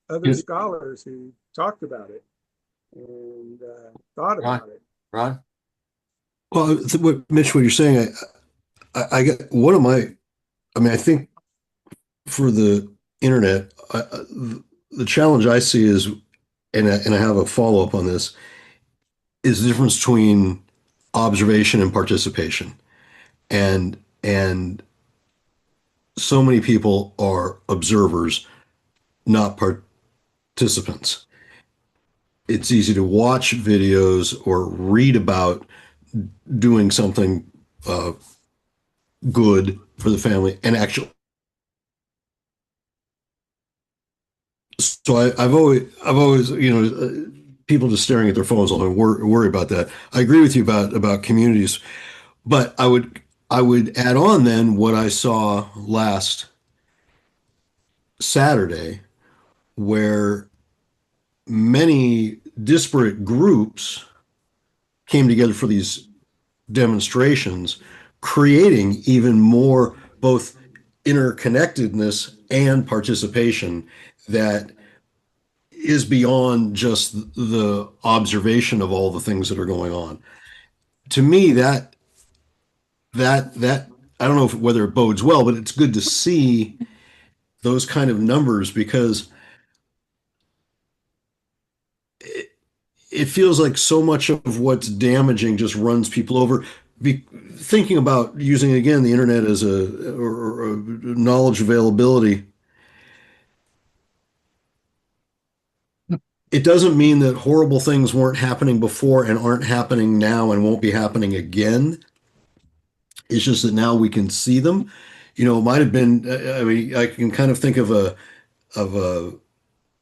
other scholars who talked about it and thought about it. Ron? Well, Mitch, what you're saying, I get one of my, I mean, I think for the internet, the challenge I see is, and I have a follow-up on this, is the difference between observation and participation. And so many people are observers, not participants. It's easy to watch videos or read about doing something good for the family and actually. So I've always, people just staring at their phones all the time, worry about that. I agree with you about communities, but I would add on then what I saw last Saturday, where many disparate groups came together for these demonstrations, creating even more both interconnectedness and participation that is beyond just the observation of all the things that are going on. To me, that I don't know whether it bodes well, but it's good to see those kind of numbers because it feels like so much of what's damaging just runs people over. Thinking about using again the internet as or knowledge availability, it doesn't mean that horrible things weren't happening before and aren't happening now and won't be happening again. It's just that now we can see them. It might have been. I mean, I can kind of think of a.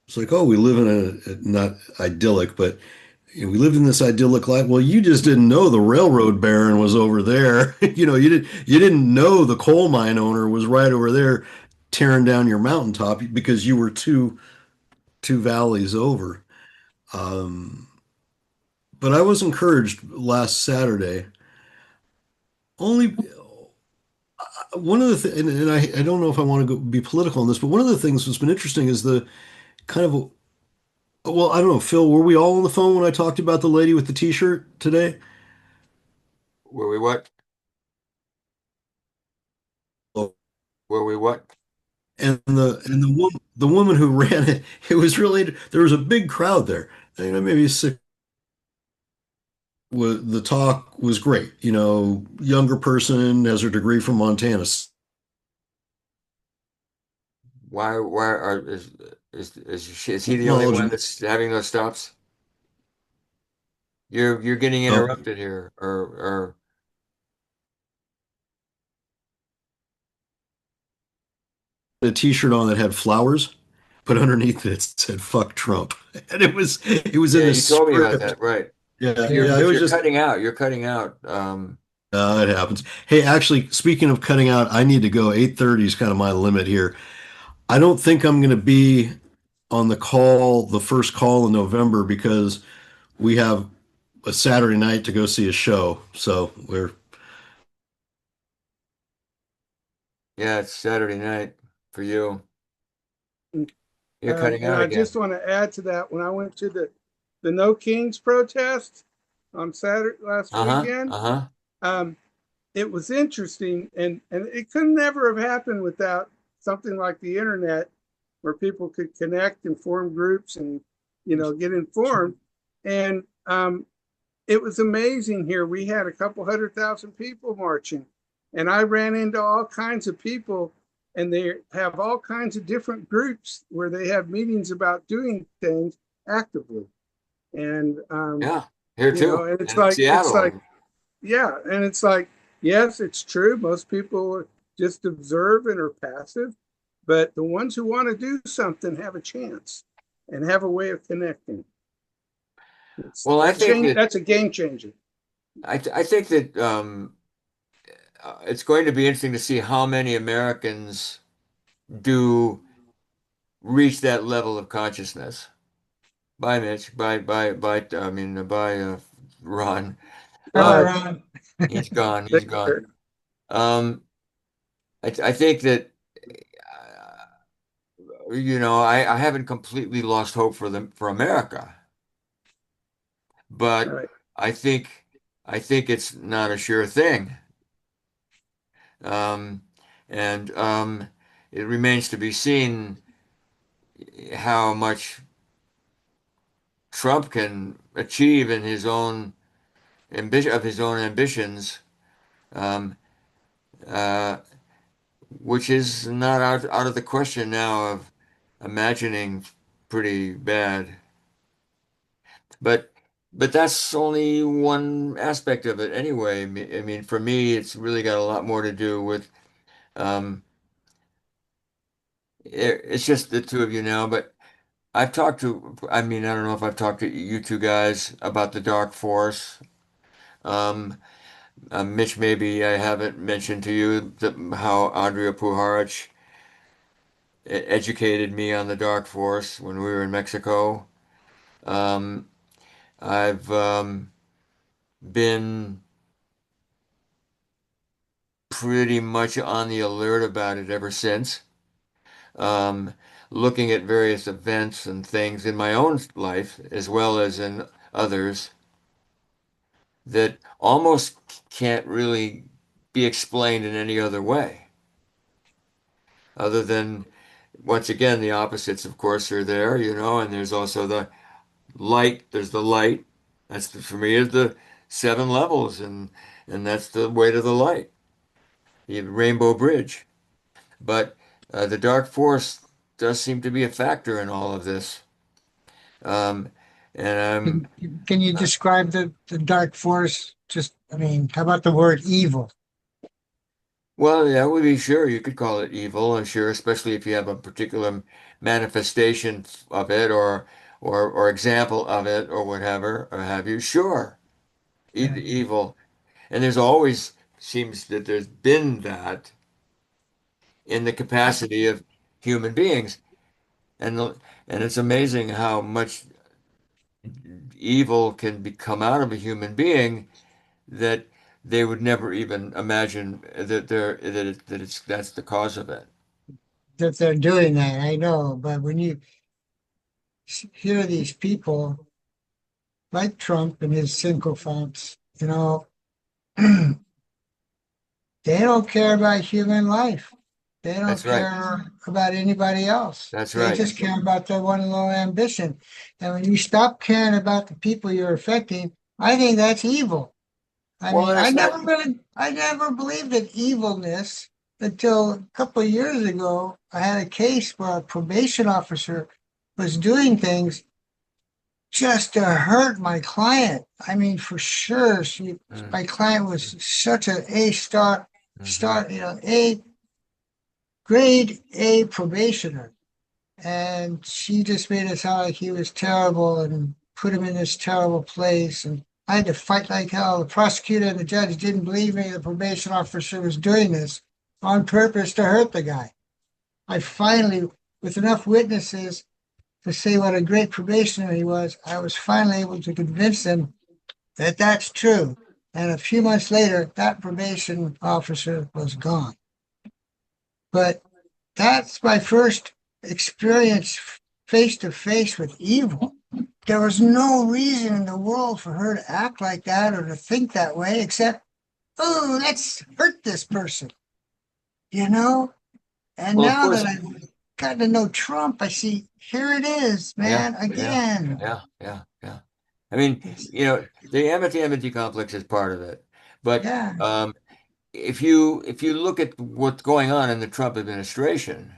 It's like, oh, we live in a not idyllic, but we lived in this idyllic life. Well, you just didn't know the railroad baron was over there. You didn't know the coal mine owner was right over there tearing down your mountaintop because you were two valleys over. Um, but I was encouraged last Saturday. Only one of the and I don't know if I want to be political on this, but one of the things that's been interesting is the kind of well, I don't know, Phil, were we all on the phone when I talked about the lady with the t-shirt today? Were we what? Oh, Were we what? and the woman who ran it, it was really there was a big crowd there. Maybe six. The talk was great. Younger person has her degree from Montana. Why is he the only one that's having those stops? You're getting interrupted here, or a t-shirt on that had flowers, but underneath it said "fuck Trump," and it was in yeah, the you told me about script. that, right? Yeah, You're, yeah, but it was you're just cutting out. You're cutting out. it happens. Hey, actually, speaking of cutting out, I need to go. 8:30 is kind of my limit here. I don't think I'm going to be on the first call in November because we have a Saturday night to go see a show. So we're Yeah, it's Saturday night for you. You're cutting And out I again. just want to add to that, when I went to the No Kings protest on Saturday last Uh-huh. weekend, Uh-huh. um, it was interesting, and it could never have happened without something like the internet, where people could connect and form groups and get informed. And it was amazing here. We had a couple 100,000 people marching, and I ran into all kinds of people, and they have all kinds of different groups where they have meetings about doing things actively. And Yeah, here too. and In it's like, Seattle. yeah, and it's like, yes, it's true. Most people just observe and are passive, but the ones who want to do something have a chance and have a way of connecting. Well, I think that That's a game changer. I think that it's going to be interesting to see how many Americans do reach that level of consciousness. Bye, Mitch. Bye. I mean, bye, Ron. Hello, Uh, Ron. he's gone. He's Take gone. care. Um, I think that I haven't completely lost hope for America, All but right. I think I think it's not a sure thing. Um, and it remains to be seen how much Trump can achieve in his own ambitions, um, uh, which is not out of the question now of imagining pretty bad. But but that's only one aspect of it anyway. I mean, for me, it's really got a lot more to do with um, it's just the two of you now, but I mean, I don't know if I've talked to you two guys about the Dark Force. Um, Mitch, maybe I haven't mentioned to you how Andrea Puharich educated me on the Dark Force when we were in Mexico. Um, I've been pretty much on the alert about it ever since. Um, Looking at various events and things in my own life as well as in others that almost can't really be explained in any other way, other than, once again, the opposites, of course, are there, and there's also the light. There's the light. For me, is the seven levels, and that's the way to the light, the Rainbow Bridge. But the dark force does seem to be a factor in all of this. Um, and I'm Can you describe the dark force? Just, I mean, how about the word evil? Well, yeah, would be sure. You could call it evil, and sure, especially if you have a particular manifestation of it, or example of it, or whatever, or have you. Sure, Yeah. evil, and there's always seems that there's been that in the capacity of human beings, and and it's amazing how much evil can come out of a human being that they would never even imagine that's the cause of it. That they're doing that, I know, but when you hear these people like Trump and his sycophants, they don't care about human life. They don't That's right. care about anybody else. That's They right. just care about their one little ambition. And when you stop caring about the people you're affecting, I think that's evil. I Well, mean, that's not. I never believed in evilness until a couple of years ago. I had a case where a probation officer was doing things just to hurt my client. I mean, for sure, Mm, my client was such an A mhm. A grade A probationer, and she just made it sound like he was terrible and put him in this terrible place. And I had to fight like hell. The prosecutor and the judge didn't believe me. The probation officer was doing this on purpose to hurt the guy. I finally, with enough witnesses to say what a great probationer he was, I was finally able to convince them that that's true. And a few months later, that probation officer was gone. but that's my first experience face to face with evil. There was no reason in the world for her to act like that or to think that way, except, oh, let's hurt this person, you know? And Well, of now course, that I've gotten to know Trump, I see here it is, yeah, man, again. yeah. I mean, the amity complex is part of it, but Yeah, if you look at what's going on in the Trump administration,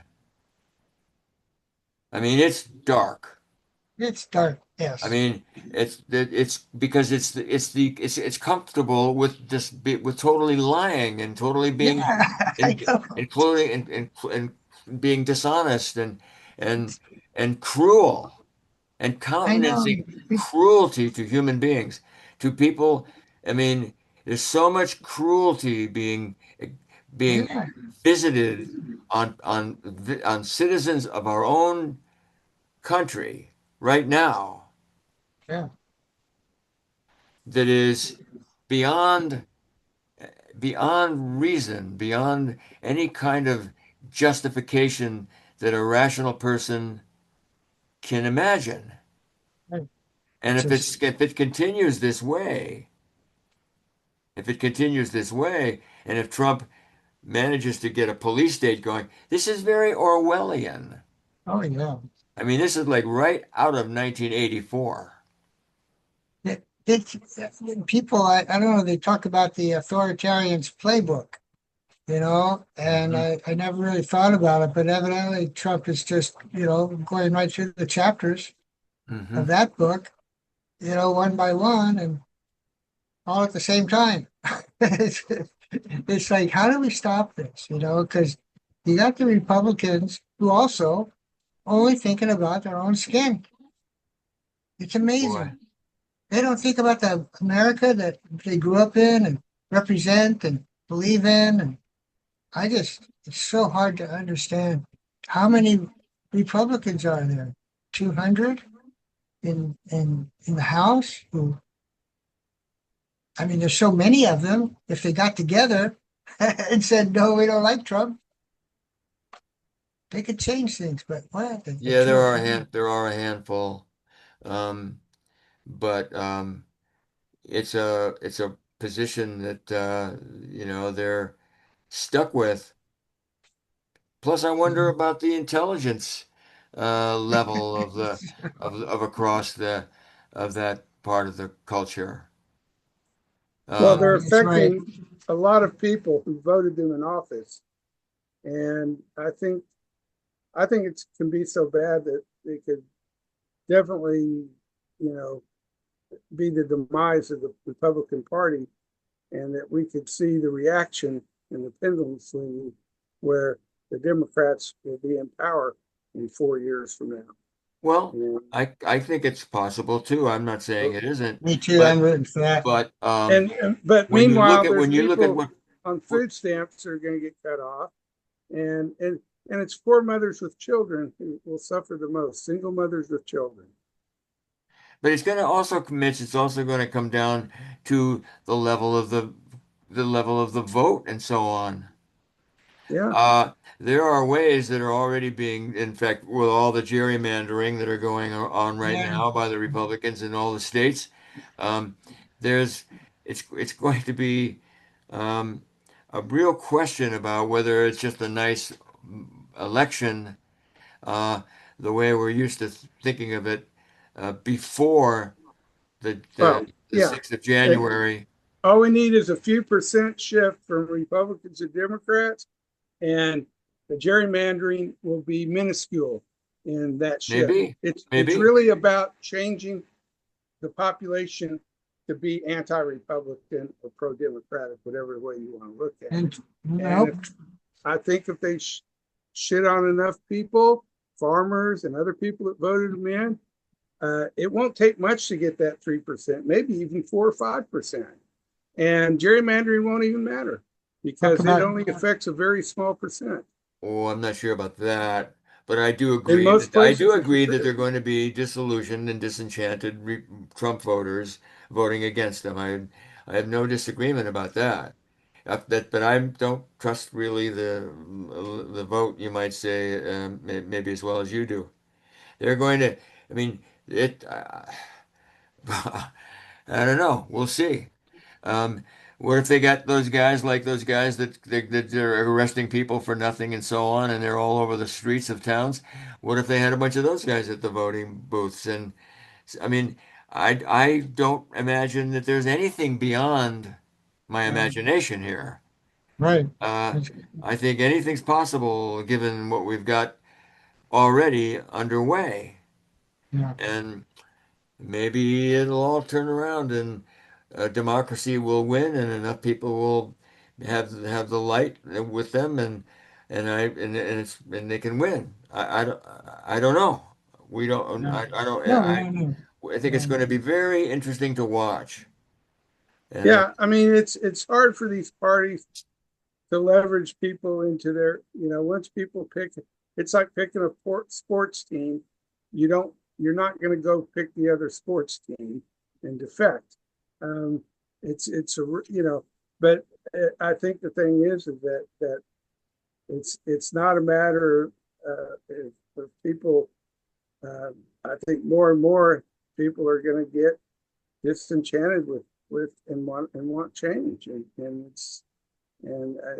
I mean, it's dark. it's dark. I Yes. mean, it's because it's comfortable with with totally lying and totally being Yeah, I know. including and being dishonest and and cruel and I know. countenancing cruelty to human beings, to people. I mean, there's so much cruelty being Yeah, visited on citizens of our own country right now yeah. that is beyond beyond reason, beyond any kind of justification that a rational person can imagine. And Just, if it continues this way, if it continues this way, and if Trump manages to get a police state going, this is very Orwellian. oh, yeah. I mean, this is like right out of 1984. It's people, I don't know, they talk about the authoritarian's playbook, and Mhm. I never really thought about it, but evidently Trump is just, going right through the chapters of Mhm. that book, one by one and all at the same time. It's, it's like, how do we stop this? Because you got the Republicans who also only thinking about their own skin. It's Boy. amazing. They don't think about the America that they grew up in and represent and believe in. And it's so hard to understand how many Republicans are there. 200 in the House. I mean, there's so many of them. If they got together and said, no, we don't like Trump, they could change things. But what? The Yeah, two, there are a handful. Um, but it's a position that they're stuck with. Plus, I wonder about the intelligence level of across the of that part of the culture. Well, they're that's right. affecting a lot of people who voted them in office. And I think it can be so bad that it could definitely, you know, be the demise of the Republican Party, and that we could see the reaction in the pendulum swinging where the Democrats will be in power in 4 years from now. Well, And I think it's possible too. I'm not saying it isn't, Me too. I'm but rooting for that. but but meanwhile, there's when you look at people what on food stamps that are going to get cut off, and it's poor mothers with children who will suffer the most. Single mothers with children. but it's going to also, Mitch, it's also going to come down to the level of the level of the vote and so on. Yeah. There are ways that are already being, in fact, with all the gerrymandering that are going on right Yeah. now by the Republicans in all the states, um, there's it's going to be um, a real question about whether it's just a nice election, uh, the way we're used to thinking of it before the Well, the, the yeah. 6th of January. All we need is a few percent shift from Republicans to Democrats, and the gerrymandering will be minuscule in that shift. Maybe, It's maybe. really about changing the population to be anti-Republican or pro-democratic, whatever way you want to look at it. And And I think if they shit on enough people, farmers and other people that voted them in, it won't take much to get that 3%, maybe even 4 or 5%. And gerrymandering won't even matter because it only affects a very small percent. Oh, I'm not sure about that, but I do In agree most that places, it's they're true. going to be disillusioned and disenchanted Trump voters voting against them. I have no disagreement about that. but I don't trust really the vote, you might say, maybe as well as you do. They're going to, I mean, it. I don't know. We'll see. Um, what if they got those guys like those guys that they're arresting people for nothing and so on, and they're all over the streets of towns? What if they had a bunch of those guys at the voting booths? And I mean, I don't imagine that there's anything beyond my Yeah. imagination here. Right. Uh, I think anything's possible given what we've got already underway, Yeah. and maybe it'll all turn around and democracy will win, and enough people will have the light with them, and they can win. I don't know. We don't. Yeah. I don't. No, no, no. I think it's going to be very interesting to watch. And Yeah, I mean, it's hard for these parties to leverage people into their, once people pick, it's like picking a sports team. You're not going to go pick the other sports team and defect. Um, it's a, but I think the thing is that it's not a matter of people. Uh, I think more and more people are going to get disenchanted with and want change, and it's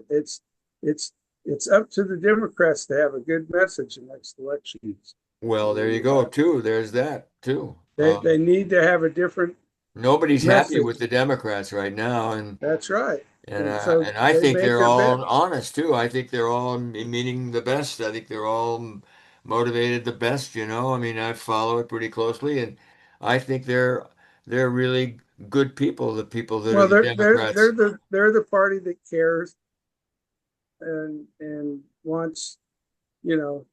up to the Democrats to have a good message in next elections. well, there you go too. There's that too. They need to have a different Nobody's happy with message. the Democrats right now, That's right. and And so I they think make they're their all bed. honest too. I think they're all meaning the best. I think they're all motivated the best, you know. I mean, I follow it pretty closely, and I think they're really good people, the people that are Well, the they're Democrats. the party that cares and wants the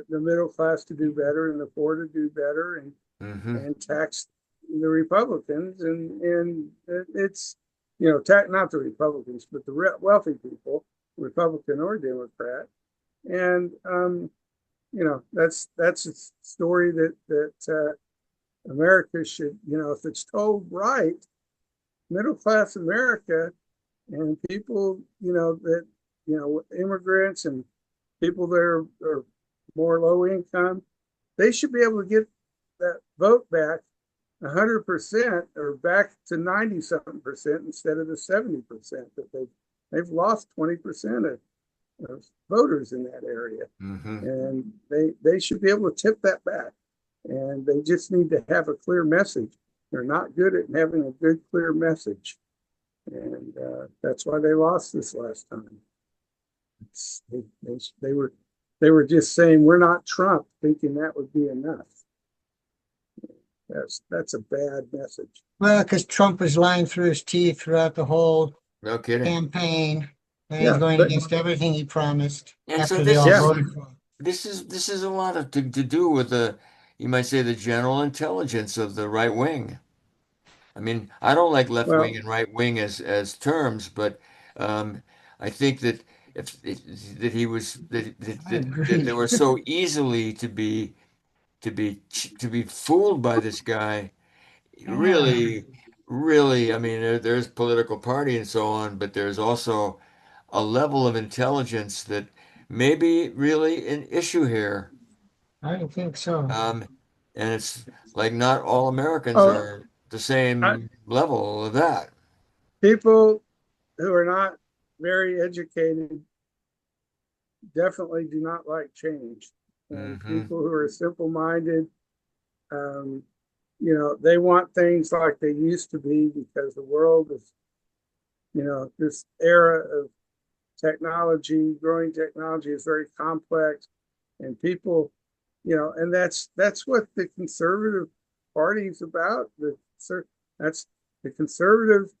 middle class to do better and the poor to do better Hmm. and tax the Republicans and it's not the Republicans but the wealthy people, Republican or Democrat, and that's a story that America should, if it's told right, middle class America and people that immigrants and people that are more low income, they should be able to get that vote back 100% or back to 90 something percent instead of the 70% that they've lost 20% of voters in that area, Hmm. and they should be able to tip that back, and they just need to have a clear message. They're not good at having a good clear message, and that's why they lost this last time. They were just saying we're not Trump, thinking that would be enough. That's a bad message. Well, because Trump was lying through his teeth throughout the whole No kidding. campaign, and he's Yeah, going but against everything he promised And so after they this all yeah, voted for him. this is a lot of to do with the, you might say, the general intelligence of the right wing. I mean, I don't like left wing well, and right wing as terms, but um, I think that that he was I that they agree. were so easily to be fooled by this guy. Yeah, Really, really. I mean, there's political party and so on, but there's also a level of intelligence that may be really an issue here. I don't think so. Um, and it's like not all Americans oh, are the I, same level of that. people who are not very educated definitely do not like change, and Hmm. people who are simple-minded, um, they want things like they used to be because the world is, this era of growing technology is very complex, and people, and that's what the conservative party is about. That's the conservative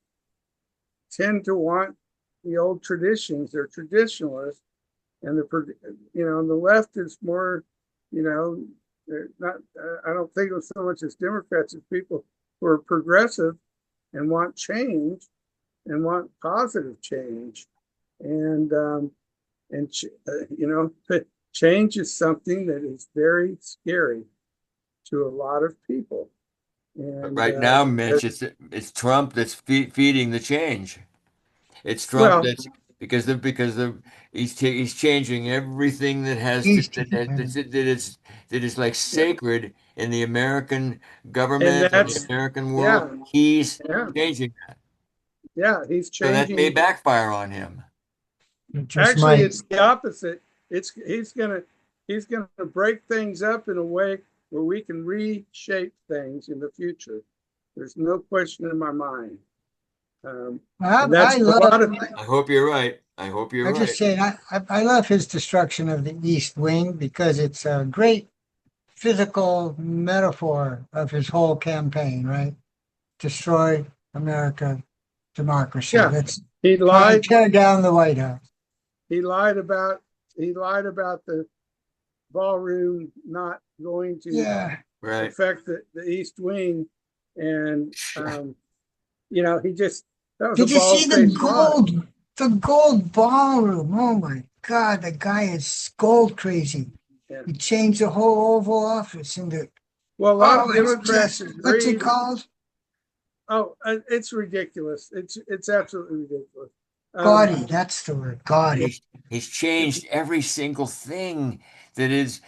tend to want the old traditions. They're traditionalists, and the left is more, you know, they're not. I don't think of so much as Democrats as people who are progressive and want change and want positive change, and change is something that is very scary to a lot of people, But and right now, Mitch, it's Trump that's feeding the change. It's Trump Well, that's because he's changing everything that has to, He's that is like yeah, sacred in the American and government and the that's, American yeah, world. He's yeah, changing, yeah, he's so that may changing. backfire on him. just Actually, might. it's the opposite. He's gonna break things up in a way where we can reshape things in the future. There's no question in my mind. I, And I that's a love. lot of, I hope you're right. I hope you're I just right. say I love his destruction of the East Wing because it's a great physical metaphor of his whole campaign. Right, destroy America democracy. yeah, Let's he lied. tear down the White House. He lied about the ballroom not going to Yeah. Right. affect the East Wing, and he just, that was a Did you see bald faced lie. the gold ballroom? Oh my God, the guy is gold crazy. Yeah. He changed the whole Oval Office into Well, a lot of it's Democrats just what's it agree. called? Oh, it's ridiculous. It's absolutely ridiculous. Gaudy. That's the word. And Gaudy. he's changed every single thing that is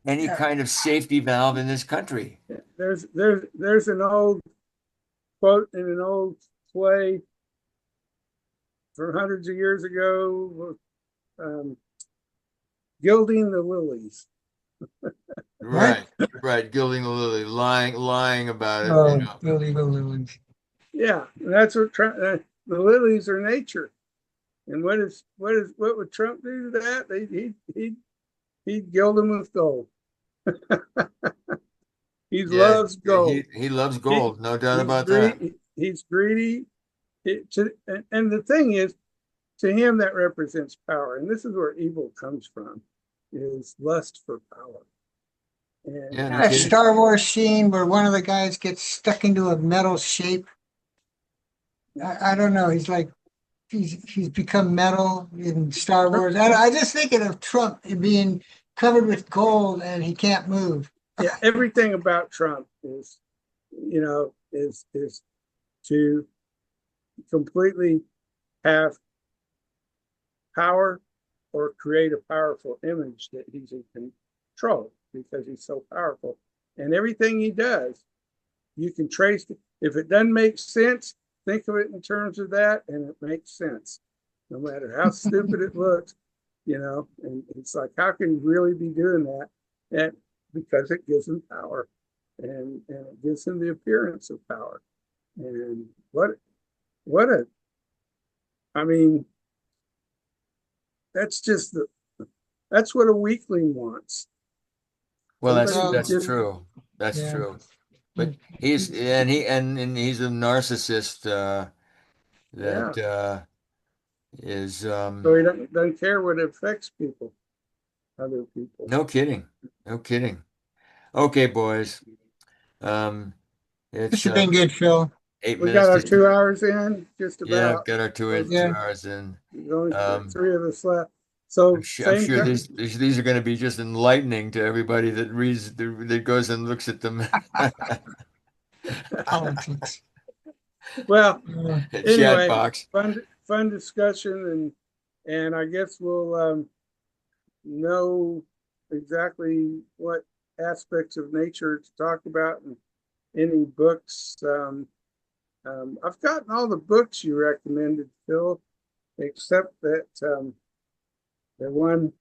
any Yeah. kind of safety valve in this country. There's an old quote in an old play from hundreds of years ago, um, gilding the lilies. Right, right. Gilding the lily, lying about it, Oh, illegal lilies. Yeah, and that's what the lilies are nature. And what would Trump do to that? He'd gild them with gold. He Yeah, loves yeah, gold. he loves He, gold, no doubt he's about that. greedy. He's greedy. And the thing is, to him, that represents power. And this is where evil comes from, is lust for power. And Yeah, no A kidding. Star Wars scene where one of the guys gets stuck into a metal shape. I don't know. He's become metal in Star Wars. I just thinking of Trump being covered with gold and he can't move. yeah, everything about Trump is, is to completely have power or create a powerful image that he's in control because he's so powerful. And everything he does, you can trace it. If it doesn't make sense, think of it in terms of that, and it makes sense, no matter how stupid it looks, And it's like, how can he really be doing that? And because it gives him power, and it gives him the appearance of power. And what a, I mean, that's just that's what a weakling wants. Well, Somebody that's just, true. That's Yeah. true. But he's and he's a narcissist that yeah. is So he doesn't care what affects people, other people. no kidding. No kidding. Okay, boys. Um, This it's has been good, Phil. 8 We got minutes our to 2 hours in, just yeah, about. got our two There's Yeah. hours in. only Um, three of us left. So I'm same sure time. these are going to be just enlightening to everybody that reads that goes and looks at them. Politics. Well, Chat anyway, box. fun discussion, and I guess we'll know exactly what aspects of nature to talk about and any books. I've gotten all the books you recommended, Phil, except that the one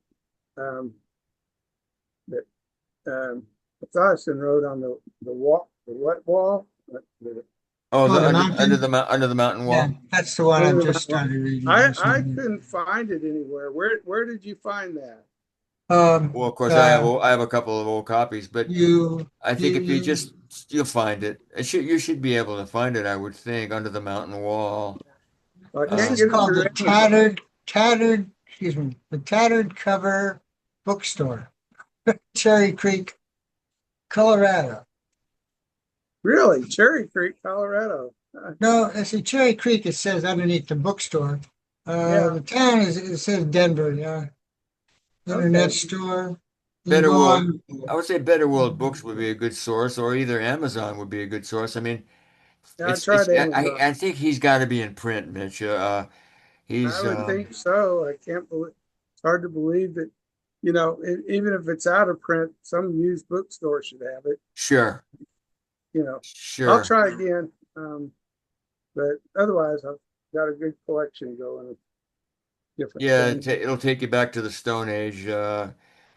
that Matthiasen wrote on the what wall? Oh, Oh, the under the mountain wall. Yeah, that's the one I've just started reading. I couldn't find it anywhere. Where did you find that? Well, of course, I have a couple of old copies, but you I think if you you just you'll find it. You should be able to find it, I would think, under the mountain wall. Well, I this can't is get it called through the Amazon. the Tattered Cover Bookstore, Cherry Creek, Colorado. Really, Cherry Creek, Colorado. No, I see Cherry Creek. It says underneath the bookstore. Yeah. The town it says Denver. Yeah, internet Okay. store. You Better go World, on. I would say Better World Books would be a good source, or either Amazon would be a good source. I mean, Yeah, I tried Amazon. I think he's got to be in print, Mitch. I He's would think so. I can't believe it's hard to believe that, even if it's out of print, some used bookstore should have it. sure, You know, I'll sure. try again. But otherwise, I've got a good collection going of different Yeah, things. it'll take you back to the Stone Age.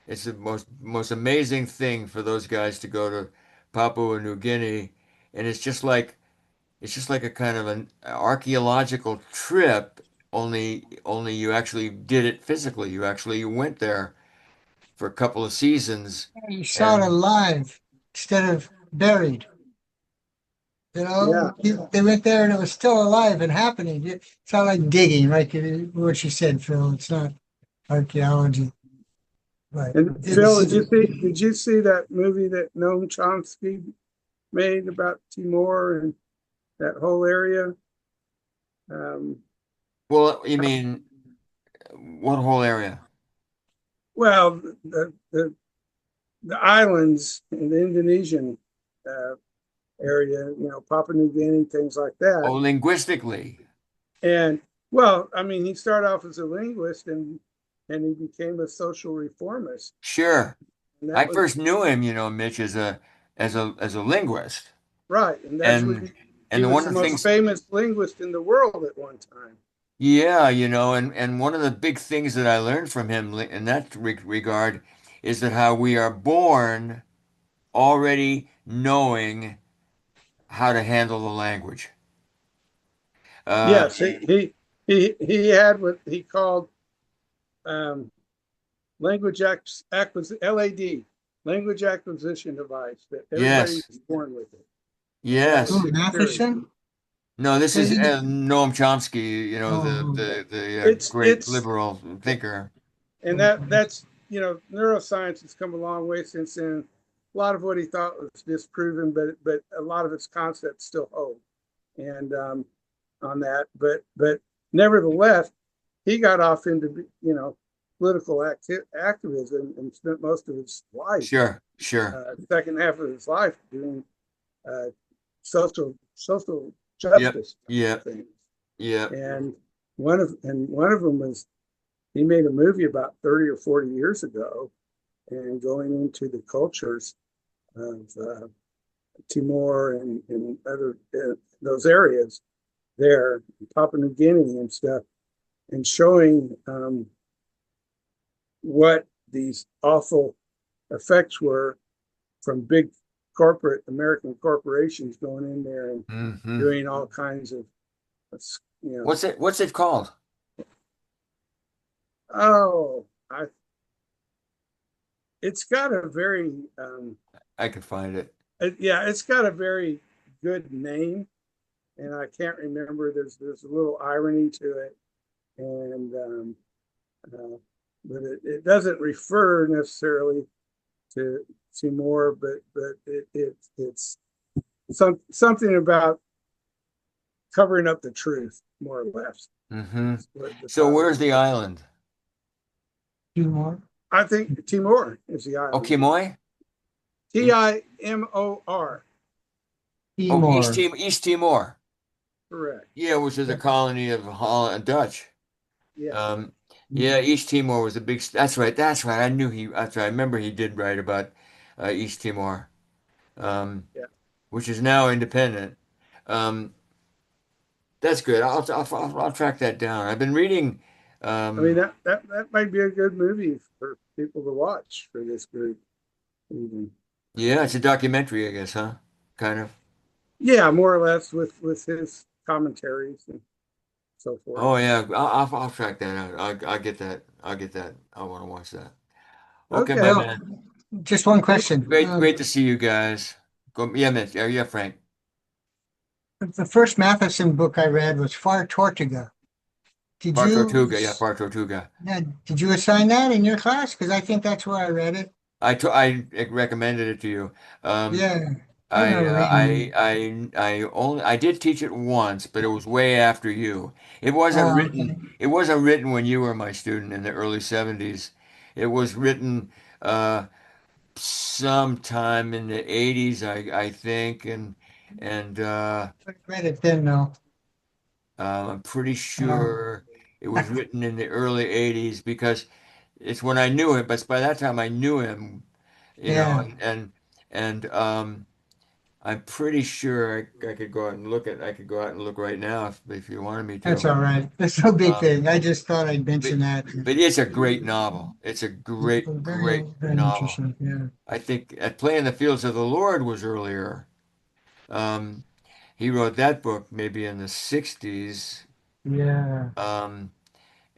It's the most amazing thing for those guys to go to Papua New Guinea, and it's just like a kind of an archaeological trip. Only you actually did it physically. You actually went there for a couple of seasons, You saw it and alive instead of buried. Yeah, They went there and it was still alive and happening. It's not like digging, like what you said, Phil. It's not archaeology, but and Phil, did you see that movie that Noam Chomsky made about Timor and that whole area? Um, well, you mean what whole area? well, the islands in the Indonesian uh, area, Papua New Guinea, things like Oh, that. linguistically. And well, I mean, he started off as a linguist and he became a social reformist. Sure. And that I was first knew him, Mitch, as a linguist. right. And that's what And he one was of the the most things, famous linguist in the world at one time. yeah, and one of the big things that I learned from him in that regard is that how we are born already knowing how to handle the language. Uh, Yes, he had what he called um, LAD, language acquisition device that everybody yes, was born with it. That was yes. Ooh, his theory. Matheson. No, this is Maybe. Noam Chomsky, Oh, the It's great it's liberal thinker. and that's neuroscience has come a long way since then. A lot of what he thought was disproven, but a lot of its concepts still hold. And on that, but nevertheless, he got off into political activism and spent most of his life, Sure, sure. second half of his life, doing uh, social Yep, justice yep, things. yep. And one of them was he made a movie about 30 or 40 years ago and going into the cultures of Timor and other those areas there, Papua New Guinea and stuff, and showing what these awful effects were from big corporate American corporations going in there and Hmm. doing all kinds of, you know, What's it called? oh, it's got a very, I can find it. yeah, it's got a very good name, and I can't remember. There's a little irony to it, and uh, but it doesn't refer necessarily to Timor, but it's something about covering up the truth, more or less. Hmm. What the So title where's is. the island? two more. I think Timor is the Oh, island. Quemoy? Timor. Oh, Timor. East Timor. Correct. Yeah, which is a colony of Holland Dutch. Yeah. Um, yeah, East Timor was a big. That's right. That's right. I knew he. That's right. I remember he did write about East Timor, um, Yeah. which is now independent. Um, that's good. I'll track that down. I've been reading. I mean Um, that might be a good movie for people to watch for this group. Even. yeah, it's a documentary, I guess, huh? Kind of. Yeah, more or less with his commentaries and so forth. Oh yeah, I'll track that out. I'll get that. I'll get that. I want to watch that. Okay, my Okay. Well, man. just one question. Great to see you guys. Go, yeah, Mitch. Yeah, Frank. The first Matheson book I read was Far Tortuga. Did Far you, Tortuga. Yeah, Far Tortuga. yeah, did you assign that in your class? Because I think that's where I read it. I recommended it to you. Um, Yeah, I remember reading it. I did teach it once, but it was way after you. Okay. It wasn't written when you were my student in the early 70s. It was written sometime in the 80s, I think, and and Read it then, though. I'm pretty sure it was written in the early 80s because it's when I knew him, but by that time I knew him, you know, Yeah. and I'm pretty sure I could go out and I could go out and look right now if you wanted me That's to. all right. That's no big Um, thing. I just thought I'd mention that. but it's a great novel. It's a Very, great very novel. interesting. Yeah. I think At Play in the Fields of the Lord was earlier. Um, he wrote that book maybe in the 60s. Yeah. Um,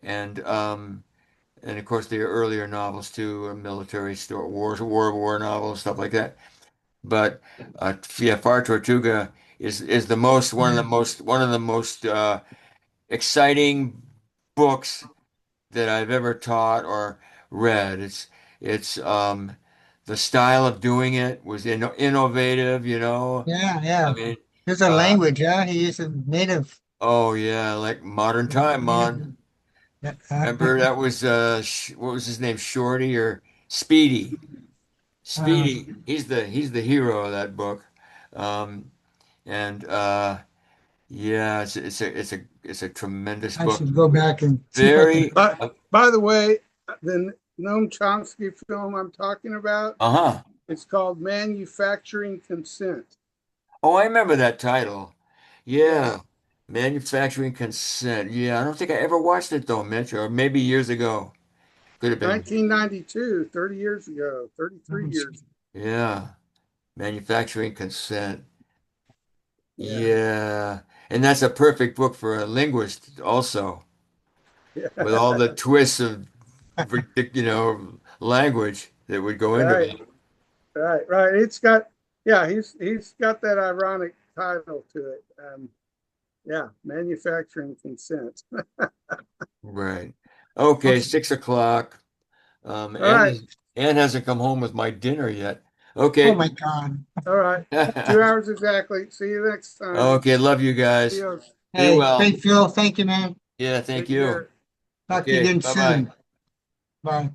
and and of course the earlier novels too, military story, war novels, stuff like that. But yeah, Far Tortuga is the most one of the most exciting books that I've ever taught or read. It's the style of doing it was innovative, you know. Yeah. I Yeah. mean, There's a uh, language, huh? He is a native. oh yeah, like modern time, man. Yeah. Remember that was what was his name? Shorty or Speedy? Uh, Speedy. He's the hero of that book. Um, and yeah, it's a tremendous I book. should go back and see if I can. Very But by the way, the Noam Chomsky film I'm talking about, uh-huh. it's called Manufacturing Consent. Oh, I remember that title. Yeah, Yeah. Manufacturing Consent. Yeah, I don't think I ever watched it though, Mitch, or maybe years ago. Could have been. 1992, 30 years ago, 33 years. Yeah. Manufacturing Consent. Yeah, Yeah. And that's a perfect book for a linguist also, yeah. with all the twists of language that would go into Right, it. right. It's got, yeah, he's got that ironic title to it. Yeah, Manufacturing Consent. Right. Okay, Okay. 6 o'clock. All right, Ann hasn't come home with my dinner yet. Oh Okay. my God. all right. 2 hours exactly. See you next time. Okay, love you guys. Adios. Be Hey, well. great Phil. Thank you, man. Yeah, thank Take you. care. Talk to you Okay, again bye-bye. soon. Bye.